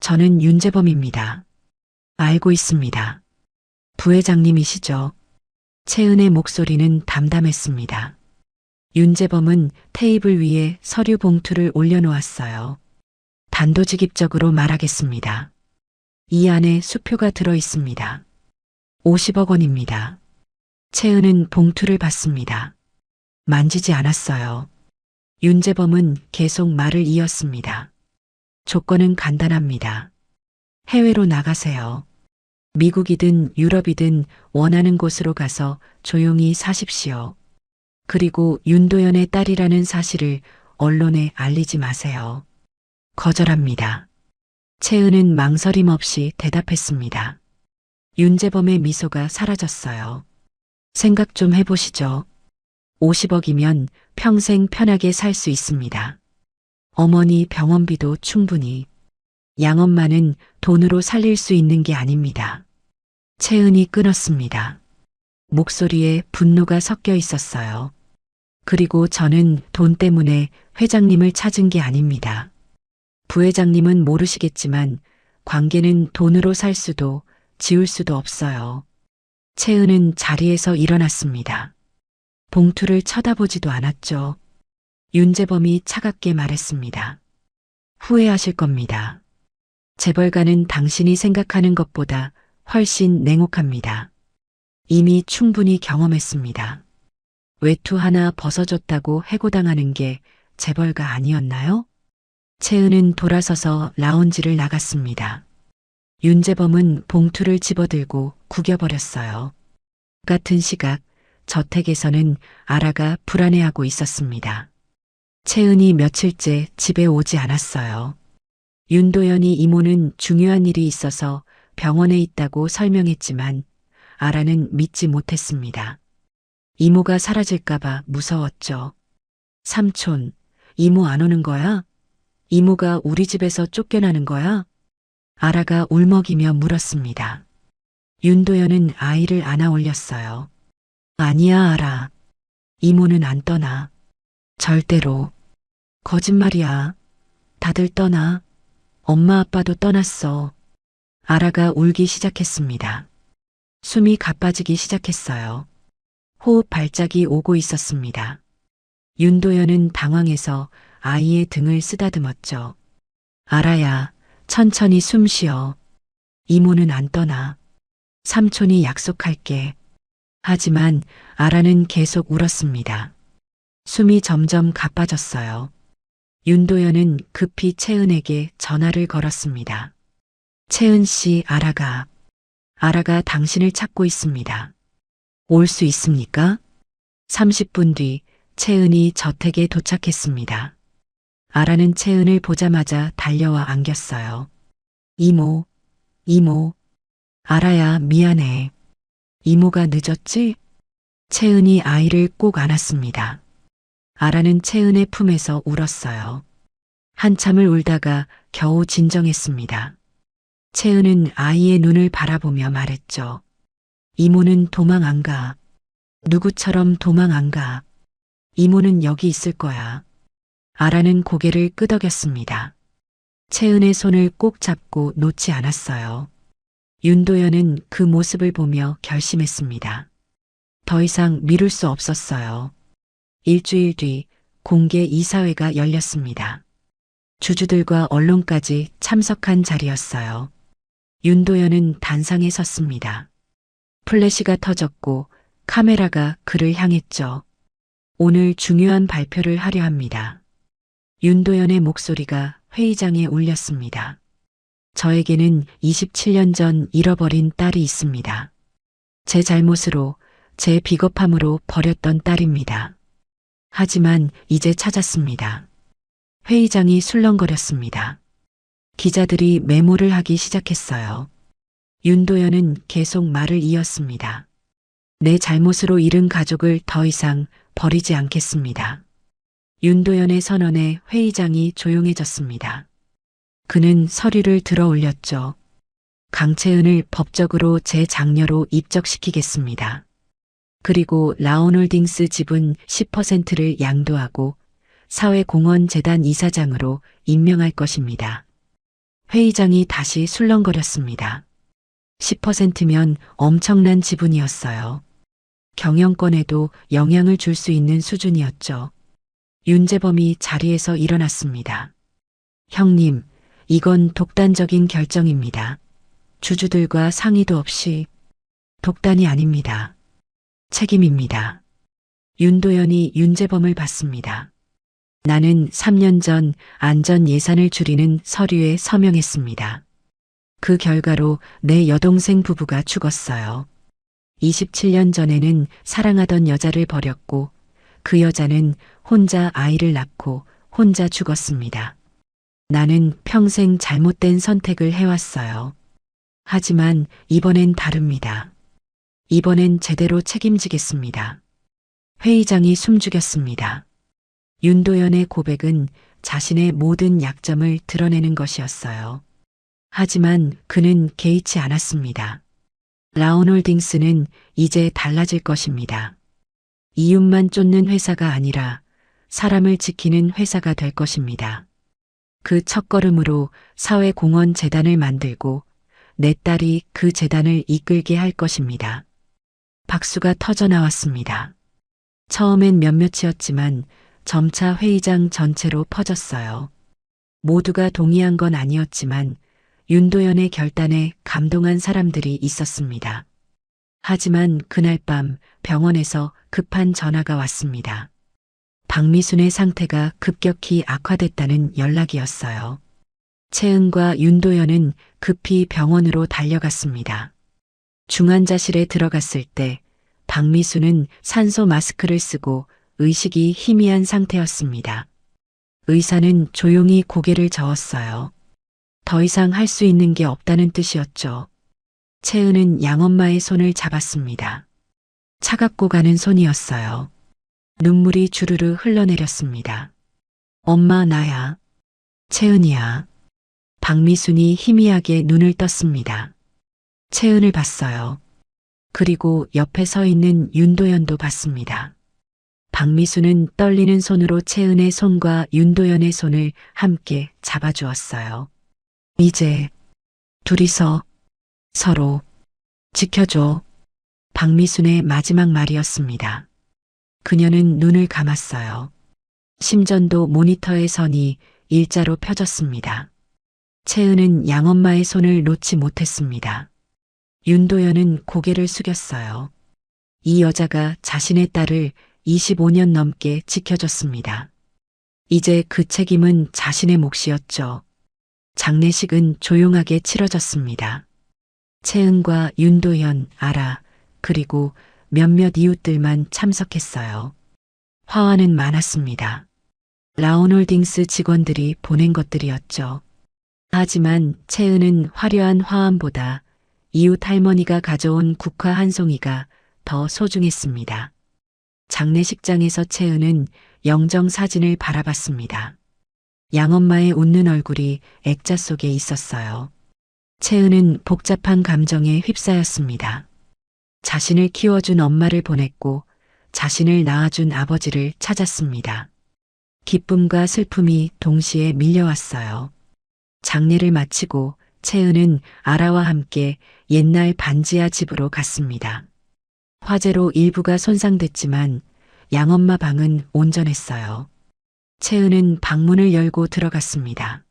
저는 윤재범입니다. 알고 있습니다. 부회장님이시죠? 채은의 목소리는 담담했습니다. 윤재범은 테이블 위에 서류 봉투를 올려놓았어요. 단도직입적으로 말하겠습니다. 이 안에 수표가 들어 있습니다. 50억 원입니다. 채은은 봉투를 받습니다. 만지지 않았어요. 윤재범은 계속 말을 이었습니다. 조건은 간단합니다. 해외로 나가세요. 미국이든 유럽이든 원하는 곳으로 가서 조용히 사십시오. 그리고 윤도현의 딸이라는 사실을 언론에 알리지 마세요. 거절합니다. 채은은 망설임 없이 대답했습니다. 윤재범의 미소가 사라졌어요. 생각 좀 해보시죠. 50억이면 평생 편하게 살 수 있습니다. 어머니 병원비도 충분히. 양엄마는 돈으로 살릴 수 있는 게 아닙니다. 채은이 끊었습니다. 목소리에 분노가 섞여 있었어요. 그리고 저는 돈 때문에 회장님을 찾은 게 아닙니다. 부회장님은 모르시겠지만 관계는 돈으로 살 수도 지울 수도 없어요. 채은은 자리에서 일어났습니다. 봉투를 쳐다보지도 않았죠. 윤재범이 차갑게 말했습니다. 후회하실 겁니다. 재벌가는 당신이 생각하는 것보다 훨씬 냉혹합니다. 이미 충분히 경험했습니다. 외투 하나 벗어줬다고 해고당하는 게 재벌가 아니었나요? 채은은 돌아서서 라운지를 나갔습니다. 윤재범은 봉투를 집어들고 구겨버렸어요. 같은 시각 저택에서는 아라가 불안해하고 있었습니다. 채은이 며칠째 집에 오지 않았어요. 윤도현이 이모는 중요한 일이 있어서 병원에 있다고 설명했지만 아라는 믿지 못했습니다. 이모가 사라질까봐 무서웠죠. 삼촌, 이모 안 오는 거야? 이모가 우리 집에서 쫓겨나는 거야? 아라가 울먹이며 물었습니다. 윤도현은 아이를 안아 올렸어요. 아니야, 아라. 이모는 안 떠나. 절대로. 거짓말이야. 다들 떠나. 엄마 아빠도 떠났어. 아라가 울기 시작했습니다. 숨이 가빠지기 시작했어요. 호흡 발작이 오고 있었습니다. 윤도현은 당황해서 아이의 등을 쓰다듬었죠. 아라야, 천천히 숨 쉬어. 이모는 안 떠나. 삼촌이 약속할게. 하지만 아라는 계속 울었습니다. 숨이 점점 가빠졌어요. 윤도현은 급히 채은에게 전화를 걸었습니다. 채은 씨, 아라가. 아라가 당신을 찾고 있습니다. 올 수 있습니까? 30분 뒤 채은이 저택에 도착했습니다. 아라는 채은을 보자마자 달려와 안겼어요. 이모, 이모. 아라야, 미안해. 이모가 늦었지? 채은이 아이를 꼭 안았습니다. 아라는 채은의 품에서 울었어요. 한참을 울다가 겨우 진정했습니다. 채은은 아이의 눈을 바라보며 말했죠. 이모는 도망 안 가. 누구처럼 도망 안 가. 이모는 여기 있을 거야. 아라는 고개를 끄덕였습니다. 채은의 손을 꼭 잡고 놓지 않았어요. 윤도현은 그 모습을 보며 결심했습니다. 더 이상 미룰 수 없었어요. 일주일 뒤 공개 이사회가 열렸습니다. 주주들과 언론까지 참석한 자리였어요. 윤도현은 단상에 섰습니다. 플래시가 터졌고 카메라가 그를 향했죠. 오늘 중요한 발표를 하려 합니다. 윤도현의 목소리가 회의장에 울렸습니다. 저에게는 27년 전 잃어버린 딸이 있습니다. 제 잘못으로, 제 비겁함으로 버렸던 딸입니다. 하지만 이제 찾았습니다. 회의장이 술렁거렸습니다. 기자들이 메모를 하기 시작했어요. 윤도현은 계속 말을 이었습니다. 내 잘못으로 잃은 가족을 더 이상 버리지 않겠습니다. 윤도현의 선언에 회의장이 조용해졌습니다. 그는 서류를 들어 올렸죠. 강채은을 법적으로 제 장녀로 입적시키겠습니다. 그리고 라온홀딩스 지분 10%를 양도하고 사회공헌재단 이사장으로 임명할 것입니다. 회의장이 다시 술렁거렸습니다. 10%면 엄청난 지분이었어요. 경영권에도 영향을 줄 수 있는 수준이었죠. 윤재범이 자리에서 일어났습니다. 형님, 이건 독단적인 결정입니다. 주주들과 상의도 없이. 독단이 아닙니다. 책임입니다. 윤도현이 윤재범을 봤습니다. 나는 3년 전 안전 예산을 줄이는 서류에 서명했습니다. 그 결과로 내 여동생 부부가 죽었어요. 27년 전에는 사랑하던 여자를 버렸고 그 여자는 혼자 아이를 낳고 혼자 죽었습니다. 나는 평생 잘못된 선택을 해왔어요. 하지만 이번엔 다릅니다. 이번엔 제대로 책임지겠습니다. 회의장이 숨죽였습니다. 윤도현의 고백은 자신의 모든 약점을 드러내는 것이었어요. 하지만 그는 개의치 않았습니다. 라온홀딩스는 이제 달라질 것입니다. 이윤만 쫓는 회사가 아니라 사람을 지키는 회사가 될 것입니다. 그 첫걸음으로 사회공헌재단을 만들고 내 딸이 그 재단을 이끌게 할 것입니다. 박수가 터져 나왔습니다. 처음엔 몇몇이었지만 점차 회의장 전체로 퍼졌어요. 모두가 동의한 건 아니었지만 윤도현의 결단에 감동한 사람들이 있었습니다. 하지만 그날 밤 병원에서 급한 전화가 왔습니다. 박미순의 상태가 급격히 악화됐다는 연락이었어요. 채은과 윤도현은 급히 병원으로 달려갔습니다. 중환자실에 들어갔을 때 박미순은 산소 마스크를 쓰고 의식이 희미한 상태였습니다. 의사는 조용히 고개를 저었어요. 더 이상 할 수 있는 게 없다는 뜻이었죠. 채은은 양엄마의 손을 잡았습니다. 차갑고 가는 손이었어요. 눈물이 주르르 흘러내렸습니다. 엄마, 나야. 채은이야. 박미순이 희미하게 눈을 떴습니다. 채은을 봤어요. 그리고 옆에 서 있는 윤도현도 봤습니다. 박미순은 떨리는 손으로 채은의 손과 윤도현의 손을 함께 잡아주었어요. 이제 둘이서 서로 지켜줘. 박미순의 마지막 말이었습니다. 그녀는 눈을 감았어요. 심전도 모니터의 선이 일자로 펴졌습니다. 채은은 양엄마의 손을 놓지 못했습니다. 윤도현은 고개를 숙였어요. 이 여자가 자신의 딸을 25년 넘게 지켜줬습니다. 이제 그 책임은 자신의 몫이었죠. 장례식은 조용하게 치러졌습니다. 채은과 윤도현, 아라, 그리고 몇몇 이웃들만 참석했어요. 화환은 많았습니다. 라온홀딩스 직원들이 보낸 것들이었죠. 하지만 채은은 화려한 화환보다 이웃 할머니가 가져온 국화 한 송이가 더 소중했습니다. 장례식장에서 채은은 영정 사진을 바라봤습니다. 양엄마의 웃는 얼굴이 액자 속에 있었어요. 채은은 복잡한 감정에 휩싸였습니다. 자신을 키워준 엄마를 보냈고 자신을 낳아준 아버지를 찾았습니다. 기쁨과 슬픔이 동시에 밀려왔어요. 장례를 마치고 채은은 아라와 함께 옛날 반지하 집으로 갔습니다. 화재로 일부가 손상됐지만 양엄마 방은 온전했어요. 채은은 방문을 열고 들어갔습니다.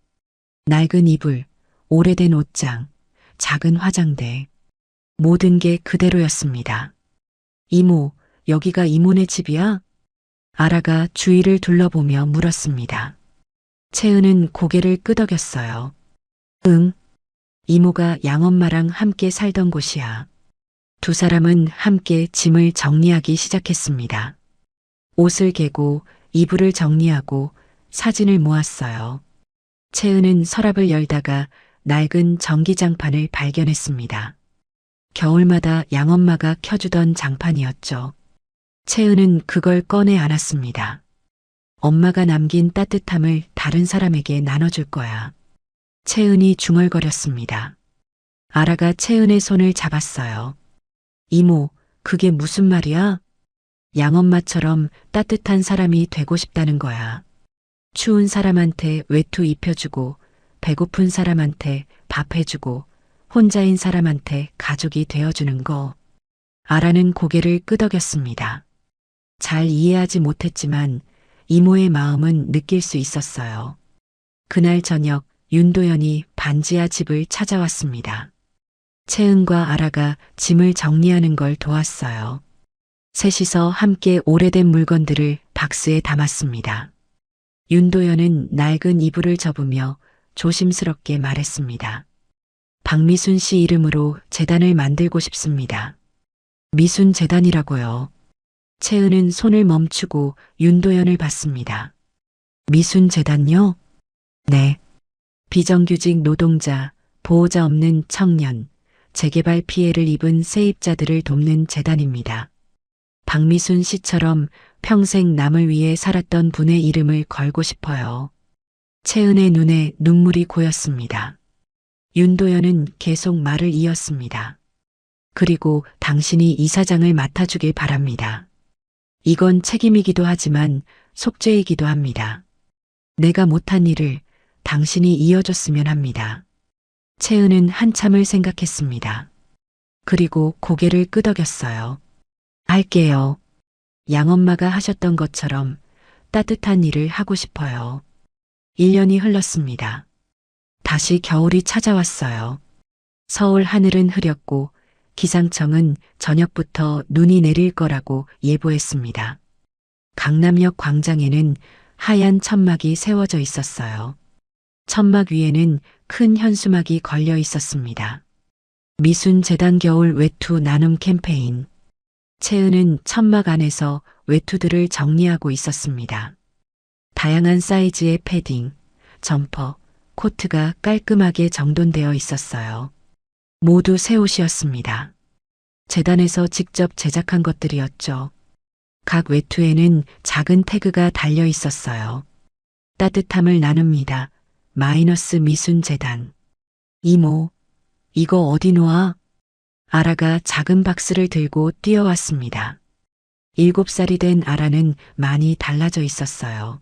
낡은 이불, 오래된 옷장, 작은 화장대, 모든 게 그대로였습니다. 이모, 여기가 이모네 집이야? 아라가 주위를 둘러보며 물었습니다. 채은은 고개를 끄덕였어요. 응, 이모가 양엄마랑 함께 살던 곳이야. 두 사람은 함께 짐을 정리하기 시작했습니다. 옷을 개고 이불을 정리하고 사진을 모았어요. 채은은 서랍을 열다가 낡은 전기장판을 발견했습니다. 겨울마다 양엄마가 켜주던 장판이었죠. 채은은 그걸 꺼내 안았습니다. 엄마가 남긴 따뜻함을 다른 사람에게 나눠줄 거야. 채은이 중얼거렸습니다. 아라가 채은의 손을 잡았어요. 이모, 그게 무슨 말이야? 양엄마처럼 따뜻한 사람이 되고 싶다는 거야. 추운 사람한테 외투 입혀주고, 배고픈 사람한테 밥 해주고, 혼자인 사람한테 가족이 되어주는 거. 아라는 고개를 끄덕였습니다. 잘 이해하지 못했지만 이모의 마음은 느낄 수 있었어요. 그날 저녁 윤도현이 반지하 집을 찾아왔습니다. 채은과 아라가 짐을 정리하는 걸 도왔어요. 셋이서 함께 오래된 물건들을 박스에 담았습니다. 윤도현은 낡은 이불을 접으며 조심스럽게 말했습니다. 박미순 씨 이름으로 재단을 만들고 싶습니다. 미순 재단이라고요. 채은은 손을 멈추고 윤도현을 봤습니다. 미순 재단요? 네. 비정규직 노동자, 보호자 없는 청년, 재개발 피해를 입은 세입자들을 돕는 재단입니다. 박미순 씨처럼 평생 남을 위해 살았던 분의 이름을 걸고 싶어요. 채은의 눈에 눈물이 고였습니다. 윤도현은 계속 말을 이었습니다. 그리고 당신이 이사장을 맡아주길 바랍니다. 이건 책임이기도 하지만 속죄이기도 합니다. 내가 못한 일을 당신이 이어줬으면 합니다. 채은은 한참을 생각했습니다. 그리고 고개를 끄덕였어요. 할게요. 양엄마가 하셨던 것처럼 따뜻한 일을 하고 싶어요. 1년이 흘렀습니다. 다시 겨울이 찾아왔어요. 서울 하늘은 흐렸고 기상청은 저녁부터 눈이 내릴 거라고 예보했습니다. 강남역 광장에는 하얀 천막이 세워져 있었어요. 천막 위에는 큰 현수막이 걸려 있었습니다. 미순 재단 겨울 외투 나눔 캠페인. 채은은 천막 안에서 외투들을 정리하고 있었습니다. 다양한 사이즈의 패딩, 점퍼, 코트가 깔끔하게 정돈되어 있었어요. 모두 새 옷이었습니다. 재단에서 직접 제작한 것들이었죠. 각 외투에는 작은 태그가 달려 있었어요. 따뜻함을 나눕니다. 마이너스 미순 재단. 이모, 이거 어디 놓아? 아라가 작은 박스를 들고 뛰어왔습니다. 7살이 된 아라는 많이 달라져 있었어요.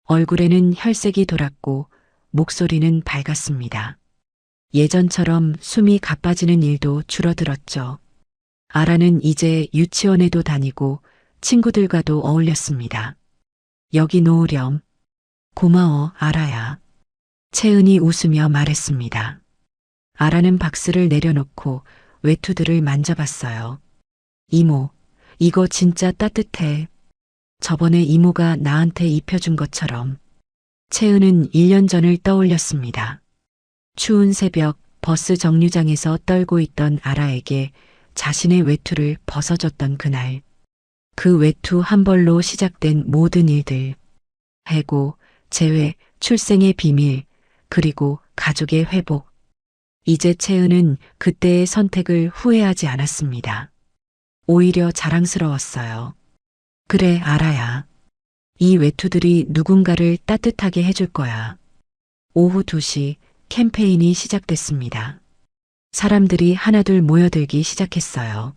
얼굴에는 혈색이 돌았고 목소리는 밝았습니다. 예전처럼 숨이 가빠지는 일도 줄어들었죠. 아라는 이제 유치원에도 다니고 친구들과도 어울렸습니다. 여기 놓으렴. 고마워, 아라야. 채은이 웃으며 말했습니다. 아라는 박스를 내려놓고 외투들을 만져봤어요. 이모, 이거 진짜 따뜻해. 저번에 이모가 나한테 입혀준 것처럼. 채은은 1년 전을 떠올렸습니다. 추운 새벽 버스 정류장에서 떨고 있던 아라에게 자신의 외투를 벗어줬던 그날. 그 외투 한 벌로 시작된 모든 일들. 해고, 재회, 출생의 비밀, 그리고 가족의 회복. 이제 채은은 그때의 선택을 후회하지 않았습니다. 오히려 자랑스러웠어요. 그래, 아라야. 이 외투들이 누군가를 따뜻하게 해줄 거야. 오후 2시 캠페인이 시작됐습니다. 사람들이 하나둘 모여들기 시작했어요.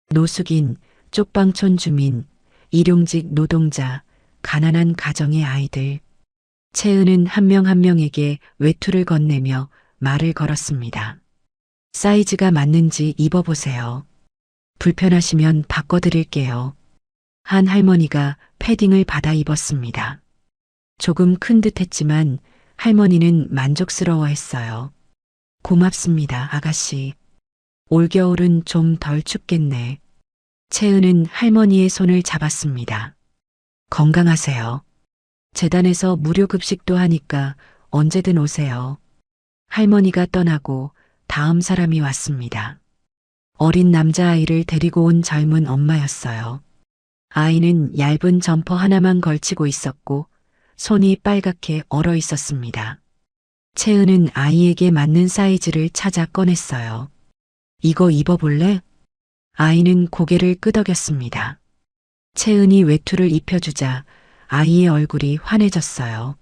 노숙인, 쪽방촌 주민, 일용직 노동자, 가난한 가정의 아이들. 채은은 한 명 한 명에게 외투를 건네며 말을 걸었습니다. 사이즈가 맞는지 입어보세요. 불편하시면 바꿔드릴게요. 한 할머니가 패딩을 받아 입었습니다. 조금 큰 듯 했지만 할머니는 만족스러워했어요. 고맙습니다, 아가씨. 올겨울은 좀 덜 춥겠네. 채은은 할머니의 손을 잡았습니다. 건강하세요. 재단에서 무료 급식도 하니까 언제든 오세요. 할머니가 떠나고 다음 사람이 왔습니다. 어린 남자아이를 데리고 온 젊은 엄마였어요. 아이는 얇은 점퍼 하나만 걸치고 있었고 손이 빨갛게 얼어 있었습니다. 채은은 아이에게 맞는 사이즈를 찾아 꺼냈어요. 이거 입어볼래? 아이는 고개를 끄덕였습니다. 채은이 외투를 입혀주자 아이의 얼굴이 환해졌어요.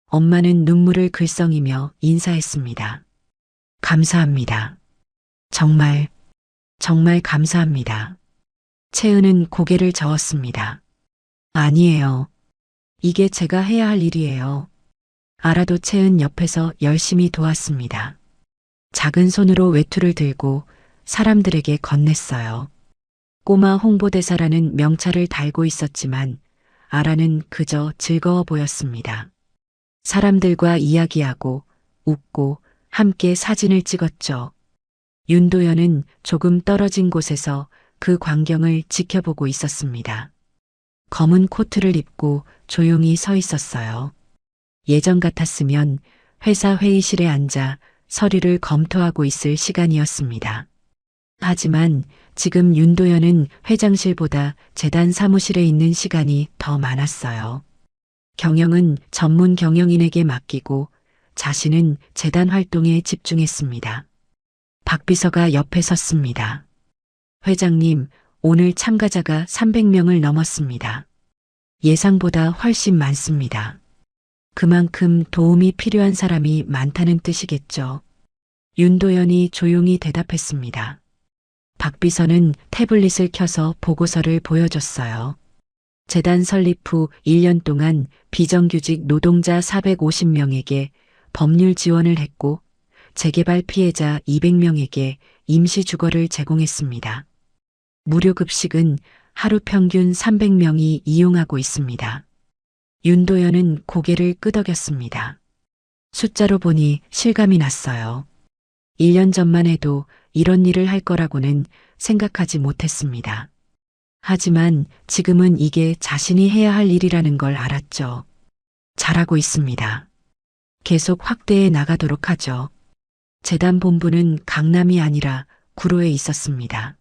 엄마는 눈물을 글썽이며 인사했습니다. 감사합니다. 정말 감사합니다. 채은은 고개를 저었습니다. 아니에요. 이게 제가 해야 할 일이에요. 알아도 채은 옆에서 열심히 도왔습니다. 작은 손으로 외투를 들고 사람들에게 건넸어요. 꼬마 홍보대사라는 명찰을 달고 있었지만 아라는 그저 즐거워 보였습니다. 사람들과 이야기하고 웃고 함께 사진을 찍었죠. 윤도현은 조금 떨어진 곳에서 그 광경을 지켜보고 있었습니다. 검은 코트를 입고 조용히 서 있었어요. 예전 같았으면 회사 회의실에 앉아 서류를 검토하고 있을 시간이었습니다. 하지만 지금 윤도현은 회장실보다 재단 사무실에 있는 시간이 더 많았어요. 경영은 전문 경영인에게 맡기고 자신은 재단 활동에 집중했습니다. 박 비서가 옆에 섰습니다. 회장님, 오늘 참가자가 300명을 넘었습니다. 예상보다 훨씬 많습니다. 그만큼 도움이 필요한 사람이 많다는 뜻이겠죠. 윤도현이 조용히 대답했습니다. 박 비서는 태블릿을 켜서 보고서를 보여줬어요. 재단 설립 후 1년 동안 비정규직 노동자 450명에게 법률 지원을 했고 재개발 피해자 200명에게 임시 주거를 제공했습니다. 무료 급식은 하루 평균 300명이 이용하고 있습니다. 윤도현은 고개를 끄덕였습니다. 숫자로 보니 실감이 났어요. 1년 전만 해도 이런 일을 할 거라고는 생각하지 못했습니다. 하지만 지금은 이게 자신이 해야 할 일이라는 걸 알았죠. 잘하고 있습니다. 계속 확대해 나가도록 하죠. 재단 본부는 강남이 아니라 구로에 있었습니다.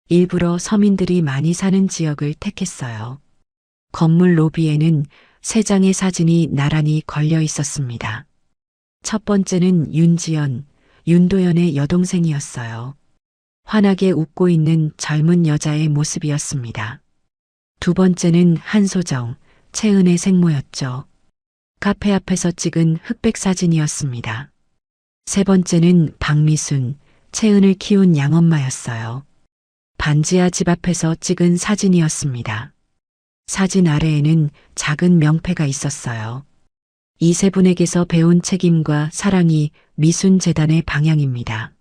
일부러 서민들이 많이 사는 지역을 택했어요. 건물 로비에는 3장의 사진이 나란히 걸려 있었습니다. 첫 번째는 윤지연, 윤도현의 여동생이었어요. 환하게 웃고 있는 젊은 여자의 모습이었습니다. 두 번째는 한소정, 채은의 생모였죠. 카페 앞에서 찍은 흑백 사진이었습니다. 세 번째는 박미순, 채은을 키운 양엄마였어요. 반지하 집 앞에서 찍은 사진이었습니다. 사진 아래에는 작은 명패가 있었어요. 이 세 분에게서 배운 책임과 사랑이 미순 재단의 방향입니다.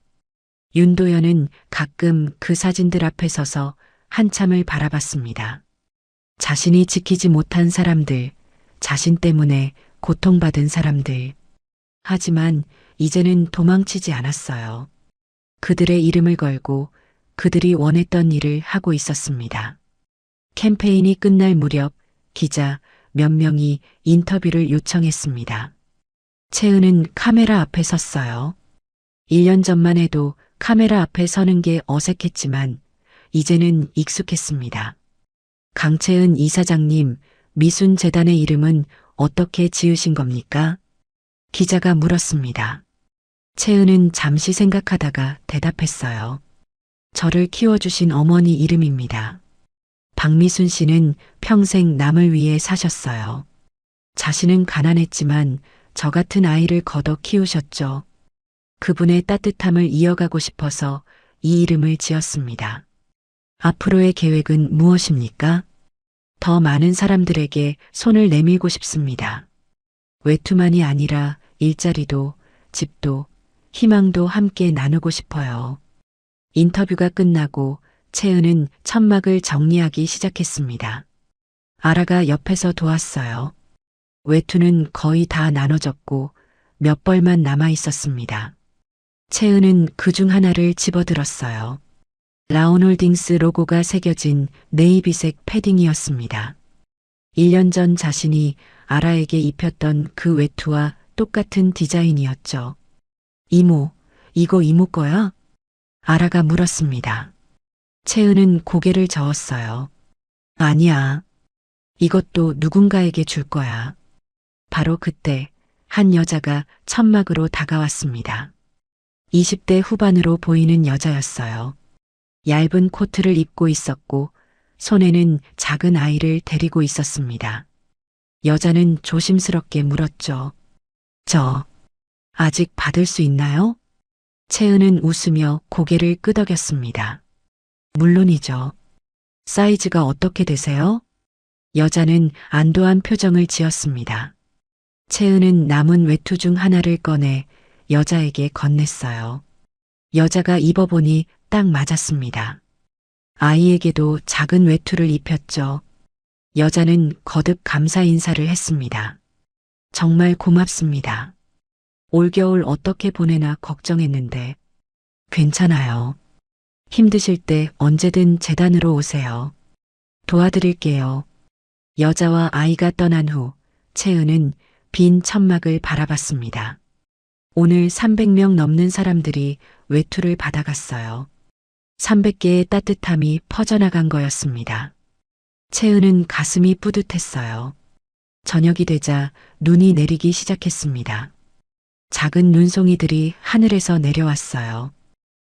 윤도현은 가끔 그 사진들 앞에 서서 한참을 바라봤습니다. 자신이 지키지 못한 사람들, 자신 때문에 고통받은 사람들. 하지만 이제는 도망치지 않았어요. 그들의 이름을 걸고 그들이 원했던 일을 하고 있었습니다. 캠페인이 끝날 무렵 기자 몇 명이 인터뷰를 요청했습니다. 채은은 카메라 앞에 섰어요. 1년 전만 해도 카메라 앞에 서는 게 어색했지만 이제는 익숙했습니다. 강채은 이사장님, 미순재단의 이름은 어떻게 지으신 겁니까? 기자가 물었습니다. 채은은 잠시 생각하다가 대답했어요. 저를 키워주신 어머니 이름입니다. 박미순 씨는 평생 남을 위해 사셨어요. 자신은 가난했지만 저 같은 아이를 걷어 키우셨죠. 그분의 따뜻함을 이어가고 싶어서 이 이름을 지었습니다. 앞으로의 계획은 무엇입니까? 더 많은 사람들에게 손을 내밀고 싶습니다. 외투만이 아니라 일자리도, 집도, 희망도 함께 나누고 싶어요. 인터뷰가 끝나고 채은은 천막을 정리하기 시작했습니다. 아라가 옆에서 도왔어요. 외투는 거의 다 나눠졌고 몇 벌만 남아 있었습니다. 채은은 그중 하나를 집어들었어요. 라온홀딩스 로고가 새겨진 네이비색 패딩이었습니다. 1년 전 자신이 아라에게 입혔던 그 외투와 똑같은 디자인이었죠. 이모, 이거 이모 거야? 아라가 물었습니다. 채은은 고개를 저었어요. 아니야. 이것도 누군가에게 줄 거야. 바로 그때 한 여자가 천막으로 다가왔습니다. 20대 후반으로 보이는 여자였어요. 얇은 코트를 입고 있었고 손에는 작은 아이를 데리고 있었습니다. 여자는 조심스럽게 물었죠. 저 아직 받을 수 있나요? 채은은 웃으며 고개를 끄덕였습니다. 물론이죠. 사이즈가 어떻게 되세요? 여자는 안도한 표정을 지었습니다. 채은은 남은 외투 중 하나를 꺼내 여자에게 건넸어요. 여자가 입어보니 딱 맞았습니다. 아이에게도 작은 외투를 입혔죠. 여자는 거듭 감사 인사를 했습니다. 정말 고맙습니다. 올겨울 어떻게 보내나 걱정했는데 괜찮아요. 힘드실 때 언제든 재단으로 오세요. 도와드릴게요. 여자와 아이가 떠난 후 채은은 빈 천막을 바라봤습니다. 오늘 300명 넘는 사람들이 외투를 받아갔어요. 300개의 따뜻함이 퍼져나간 거였습니다. 채은은 가슴이 뿌듯했어요. 저녁이 되자 눈이 내리기 시작했습니다. 작은 눈송이들이 하늘에서 내려왔어요.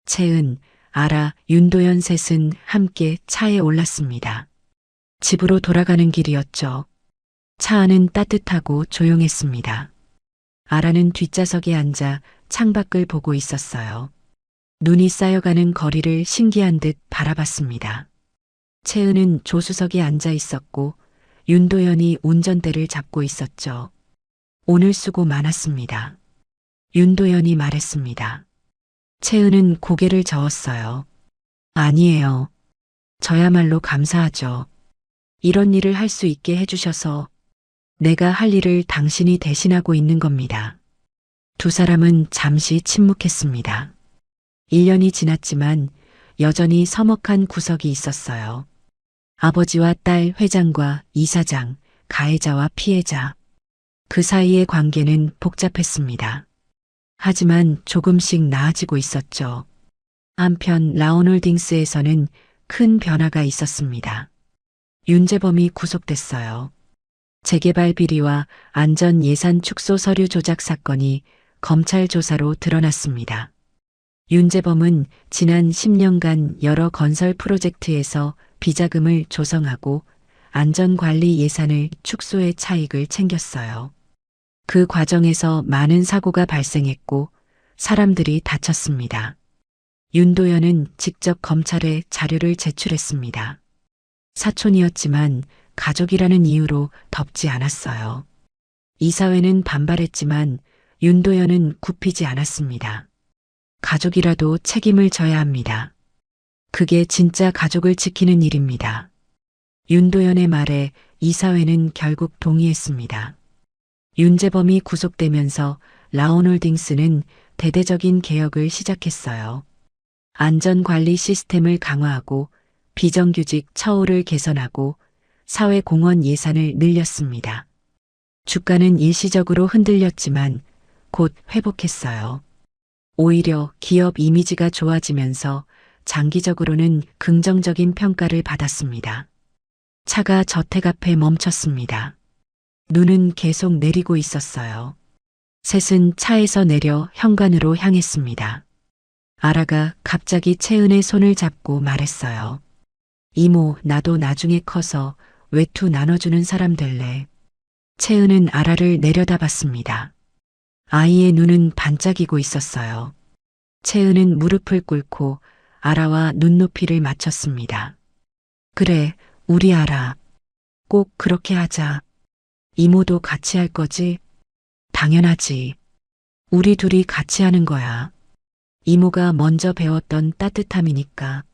채은, 아라, 윤도현 셋은 함께 차에 올랐습니다. 집으로 돌아가는 길이었죠. 차 안은 따뜻하고 조용했습니다. 아라는 뒷좌석에 앉아 창밖을 보고 있었어요. 눈이 쌓여가는 거리를 신기한 듯 바라봤습니다. 채은은 조수석에 앉아 있었고 윤도현이 운전대를 잡고 있었죠. 오늘 수고 많았습니다. 윤도현이 말했습니다. 채은은 고개를 저었어요. 아니에요. 저야말로 감사하죠. 이런 일을 할 수 있게 해주셔서 내가 할 일을 당신이 대신하고 있는 겁니다. 두 사람은 잠시 침묵했습니다. 1년이 지났지만 여전히 서먹한 구석이 있었어요. 아버지와 딸 회장과 이사장, 가해자와 피해자. 그 사이의 관계는 복잡했습니다. 하지만 조금씩 나아지고 있었죠. 한편 라온홀딩스에서는 큰 변화가 있었습니다. 윤재범이 구속됐어요. 재개발 비리와 안전 예산 축소 서류 조작 사건이 검찰 조사로 드러났습니다. 윤재범은 지난 10년간 여러 건설 프로젝트에서 비자금을 조성하고 안전관리 예산을 축소해 차익을 챙겼어요. 그 과정에서 많은 사고가 발생했고 사람들이 다쳤습니다. 윤도현은 직접 검찰에 자료를 제출했습니다. 사촌이었지만 가족이라는 이유로 덮지 않았어요. 이사회는 반발했지만 윤도현은 굽히지 않았습니다. 가족이라도 책임을 져야 합니다. 그게 진짜 가족을 지키는 일입니다. 윤도현의 말에 이사회는 결국 동의했습니다. 윤재범이 구속되면서 라온홀딩스는 대대적인 개혁을 시작했어요. 안전관리 시스템을 강화하고 비정규직 처우를 개선하고 사회공헌 예산을 늘렸습니다. 주가는 일시적으로 흔들렸지만 곧 회복했어요. 오히려 기업 이미지가 좋아지면서 장기적으로는 긍정적인 평가를 받았습니다. 차가 저택 앞에 멈췄습니다. 눈은 계속 내리고 있었어요. 셋은 차에서 내려 현관으로 향했습니다. 아라가 갑자기 채은의 손을 잡고 말했어요. 이모, 나도 나중에 커서 외투 나눠주는 사람 될래. 채은은 아라를 내려다봤습니다. 아이의 눈은 반짝이고 있었어요. 채은은 무릎을 꿇고 아라와 눈높이를 맞췄습니다. 그래, 우리 아라. 꼭 그렇게 하자. 이모도 같이 할 거지? 당연하지. 우리 둘이 같이 하는 거야. 이모가 먼저 배웠던 따뜻함이니까.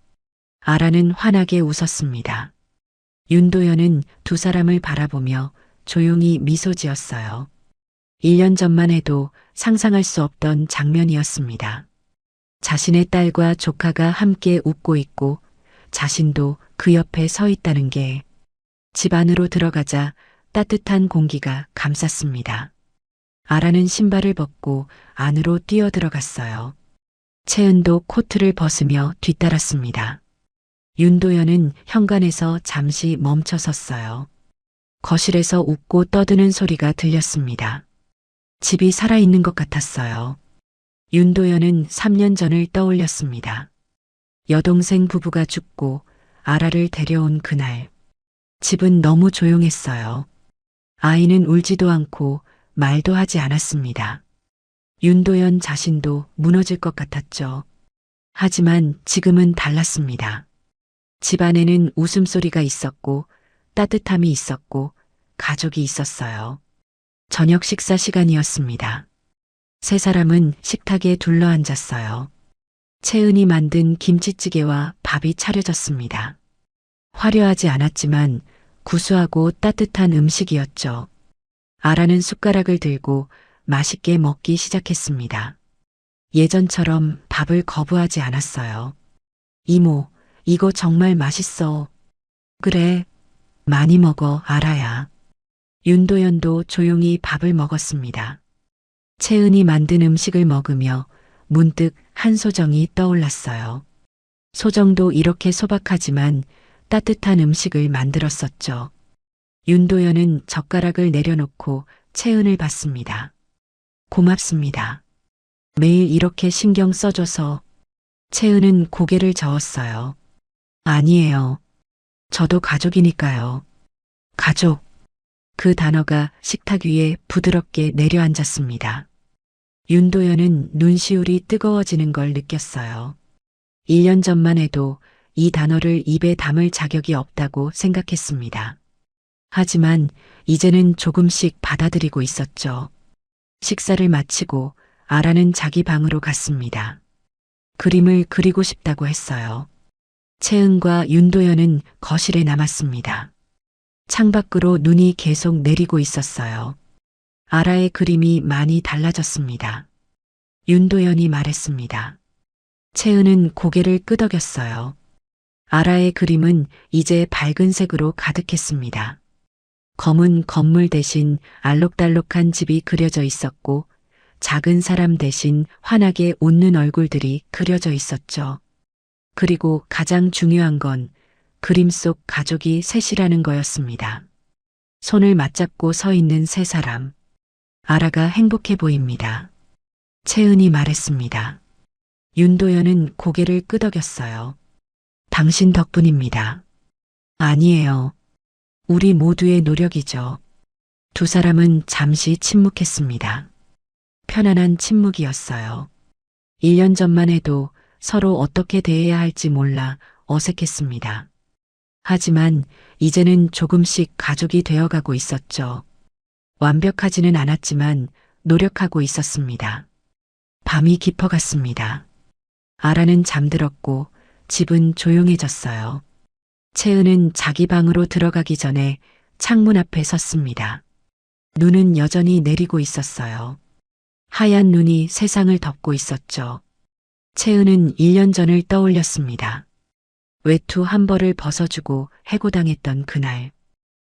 아라는 환하게 웃었습니다. 윤도현은 두 사람을 바라보며 조용히 미소 지었어요. 1년 전만 해도 상상할 수 없던 장면이었습니다. 자신의 딸과 조카가 함께 웃고 있고 자신도 그 옆에 서 있다는 게 집 안으로 들어가자 따뜻한 공기가 감쌌습니다. 아라는 신발을 벗고 안으로 뛰어 들어갔어요. 채은도 코트를 벗으며 뒤따랐습니다. 윤도현은 현관에서 잠시 멈춰 섰어요. 거실에서 웃고 떠드는 소리가 들렸습니다. 집이 살아있는 것 같았어요. 윤도현은 3년 전을 떠올렸습니다. 여동생 부부가 죽고 아라를 데려온 그날. 집은 너무 조용했어요. 아이는 울지도 않고 말도 하지 않았습니다. 윤도현 자신도 무너질 것 같았죠. 하지만 지금은 달랐습니다. 집 안에는 웃음소리가 있었고 따뜻함이 있었고 가족이 있었어요. 저녁 식사 시간이었습니다. 세 사람은 식탁에 둘러앉았어요. 채은이 만든 김치찌개와 밥이 차려졌습니다. 화려하지 않았지만 구수하고 따뜻한 음식이었죠. 아라는 숟가락을 들고 맛있게 먹기 시작했습니다. 예전처럼 밥을 거부하지 않았어요. 이모, 이거 정말 맛있어. 그래, 많이 먹어, 아라야. 윤도현도 조용히 밥을 먹었습니다. 채은이 만든 음식을 먹으며 문득 한소정이 떠올랐어요. 소정도 이렇게 소박하지만 따뜻한 음식을 만들었었죠. 윤도현은 젓가락을 내려놓고 채은을 봤습니다. 고맙습니다. 매일 이렇게 신경 써줘서. 채은은 고개를 저었어요. 아니에요. 저도 가족이니까요. 가족. 그 단어가 식탁 위에 부드럽게 내려앉았습니다. 윤도현은 눈시울이 뜨거워지는 걸 느꼈어요. 1년 전만 해도 이 단어를 입에 담을 자격이 없다고 생각했습니다. 하지만 이제는 조금씩 받아들이고 있었죠. 식사를 마치고 아라는 자기 방으로 갔습니다. 그림을 그리고 싶다고 했어요. 채은과 윤도현은 거실에 남았습니다. 창밖으로 눈이 계속 내리고 있었어요. 아라의 그림이 많이 달라졌습니다. 윤도현이 말했습니다. 채은은 고개를 끄덕였어요. 아라의 그림은 이제 밝은 색으로 가득했습니다. 검은 건물 대신 알록달록한 집이 그려져 있었고 작은 사람 대신 환하게 웃는 얼굴들이 그려져 있었죠. 그리고 가장 중요한 건 그림 속 가족이 셋이라는 거였습니다. 손을 맞잡고 서 있는 세 사람. 아라가 행복해 보입니다. 채은이 말했습니다. 윤도현은 고개를 끄덕였어요. 당신 덕분입니다. 아니에요. 우리 모두의 노력이죠. 두 사람은 잠시 침묵했습니다. 편안한 침묵이었어요. 1년 전만 해도 서로 어떻게 대해야 할지 몰라 어색했습니다. 하지만 이제는 조금씩 가족이 되어가고 있었죠. 완벽하지는 않았지만 노력하고 있었습니다. 밤이 깊어갔습니다. 아라는 잠들었고 집은 조용해졌어요. 채은은 자기 방으로 들어가기 전에 창문 앞에 섰습니다. 눈은 여전히 내리고 있었어요. 하얀 눈이 세상을 덮고 있었죠. 채은은 1년 전을 떠올렸습니다. 외투 한 벌을 벗어주고 해고당했던 그날.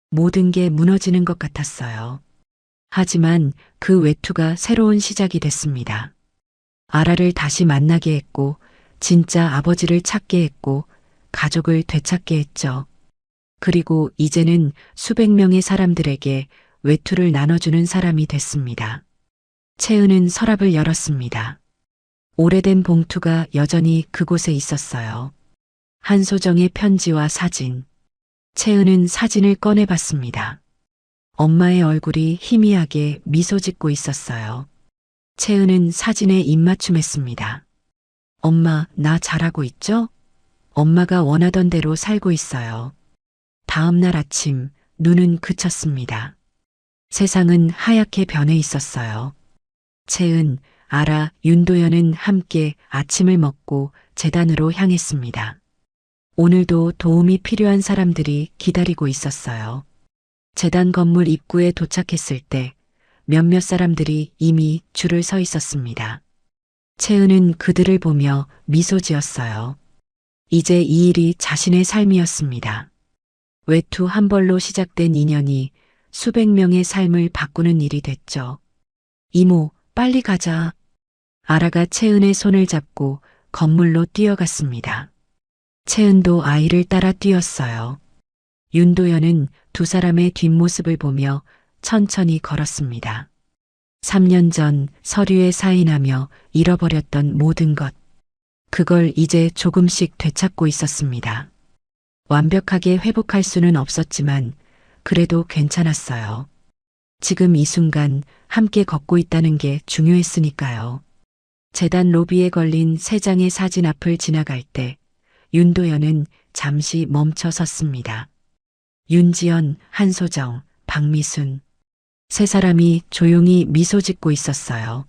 모든 게 무너지는 것 같았어요. 하지만 그 외투가 새로운 시작이 됐습니다. 아라를 다시 만나게 했고, 진짜 아버지를 찾게 했고, 가족을 되찾게 했죠. 그리고 이제는 수백 명의 사람들에게 외투를 나눠주는 사람이 됐습니다. 채은은 서랍을 열었습니다. 오래된 봉투가 여전히 그곳에 있었어요. 한소정의 편지와 사진. 채은은 사진을 꺼내봤습니다. 엄마의 얼굴이 희미하게 미소 짓고 있었어요. 채은은 사진에 입맞춤했습니다. 엄마, 나 잘하고 있죠? 엄마가 원하던 대로 살고 있어요. 다음 날 아침, 눈은 그쳤습니다. 세상은 하얗게 변해 있었어요. 채은, 아라, 윤도현은 함께 아침을 먹고 재단으로 향했습니다. 오늘도 도움이 필요한 사람들이 기다리고 있었어요. 재단 건물 입구에 도착했을 때 몇몇 사람들이 이미 줄을 서 있었습니다. 채은은 그들을 보며 미소 지었어요. 이제 이 일이 자신의 삶이었습니다. 외투 한 벌로 시작된 인연이 수백 명의 삶을 바꾸는 일이 됐죠. 이모, 빨리 가자. 아라가 채은의 손을 잡고 건물로 뛰어갔습니다. 채은도 아이를 따라 뛰었어요. 윤도현은 두 사람의 뒷모습을 보며 천천히 걸었습니다. 3년 전 서류에 사인하며 잃어버렸던 모든 것. 그걸 이제 조금씩 되찾고 있었습니다. 완벽하게 회복할 수는 없었지만 그래도 괜찮았어요. 지금 이 순간 함께 걷고 있다는 게 중요했으니까요. 재단 로비에 걸린 세 장의 사진 앞을 지나갈 때 윤도현은 잠시 멈춰 섰습니다. 윤지연, 한소정, 박미순. 세 사람이 조용히 미소 짓고 있었어요.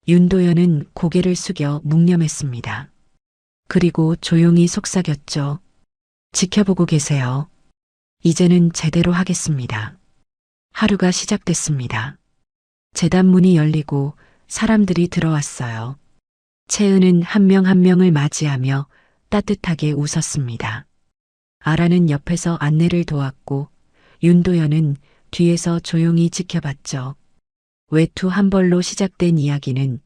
윤도현은 고개를 숙여 묵념했습니다. 그리고 조용히 속삭였죠. 지켜보고 계세요. 이제는 제대로 하겠습니다. 하루가 시작됐습니다. 재단 문이 열리고 사람들이 들어왔어요. 채은은 한 명 한 명을 맞이하며 따뜻하게 웃었습니다. 아라는 옆에서 안내를 도왔고 윤도현은 뒤에서 조용히 지켜봤죠. 외투 한 벌로 시작된 이야기는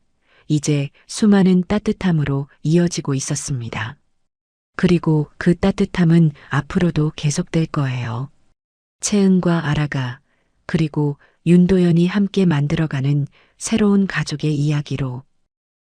이제 수많은 따뜻함으로 이어지고 있었습니다. 그리고 그 따뜻함은 앞으로도 계속될 거예요. 채은과 아라가 그리고 윤도현이 함께 만들어가는 새로운 가족의 이야기로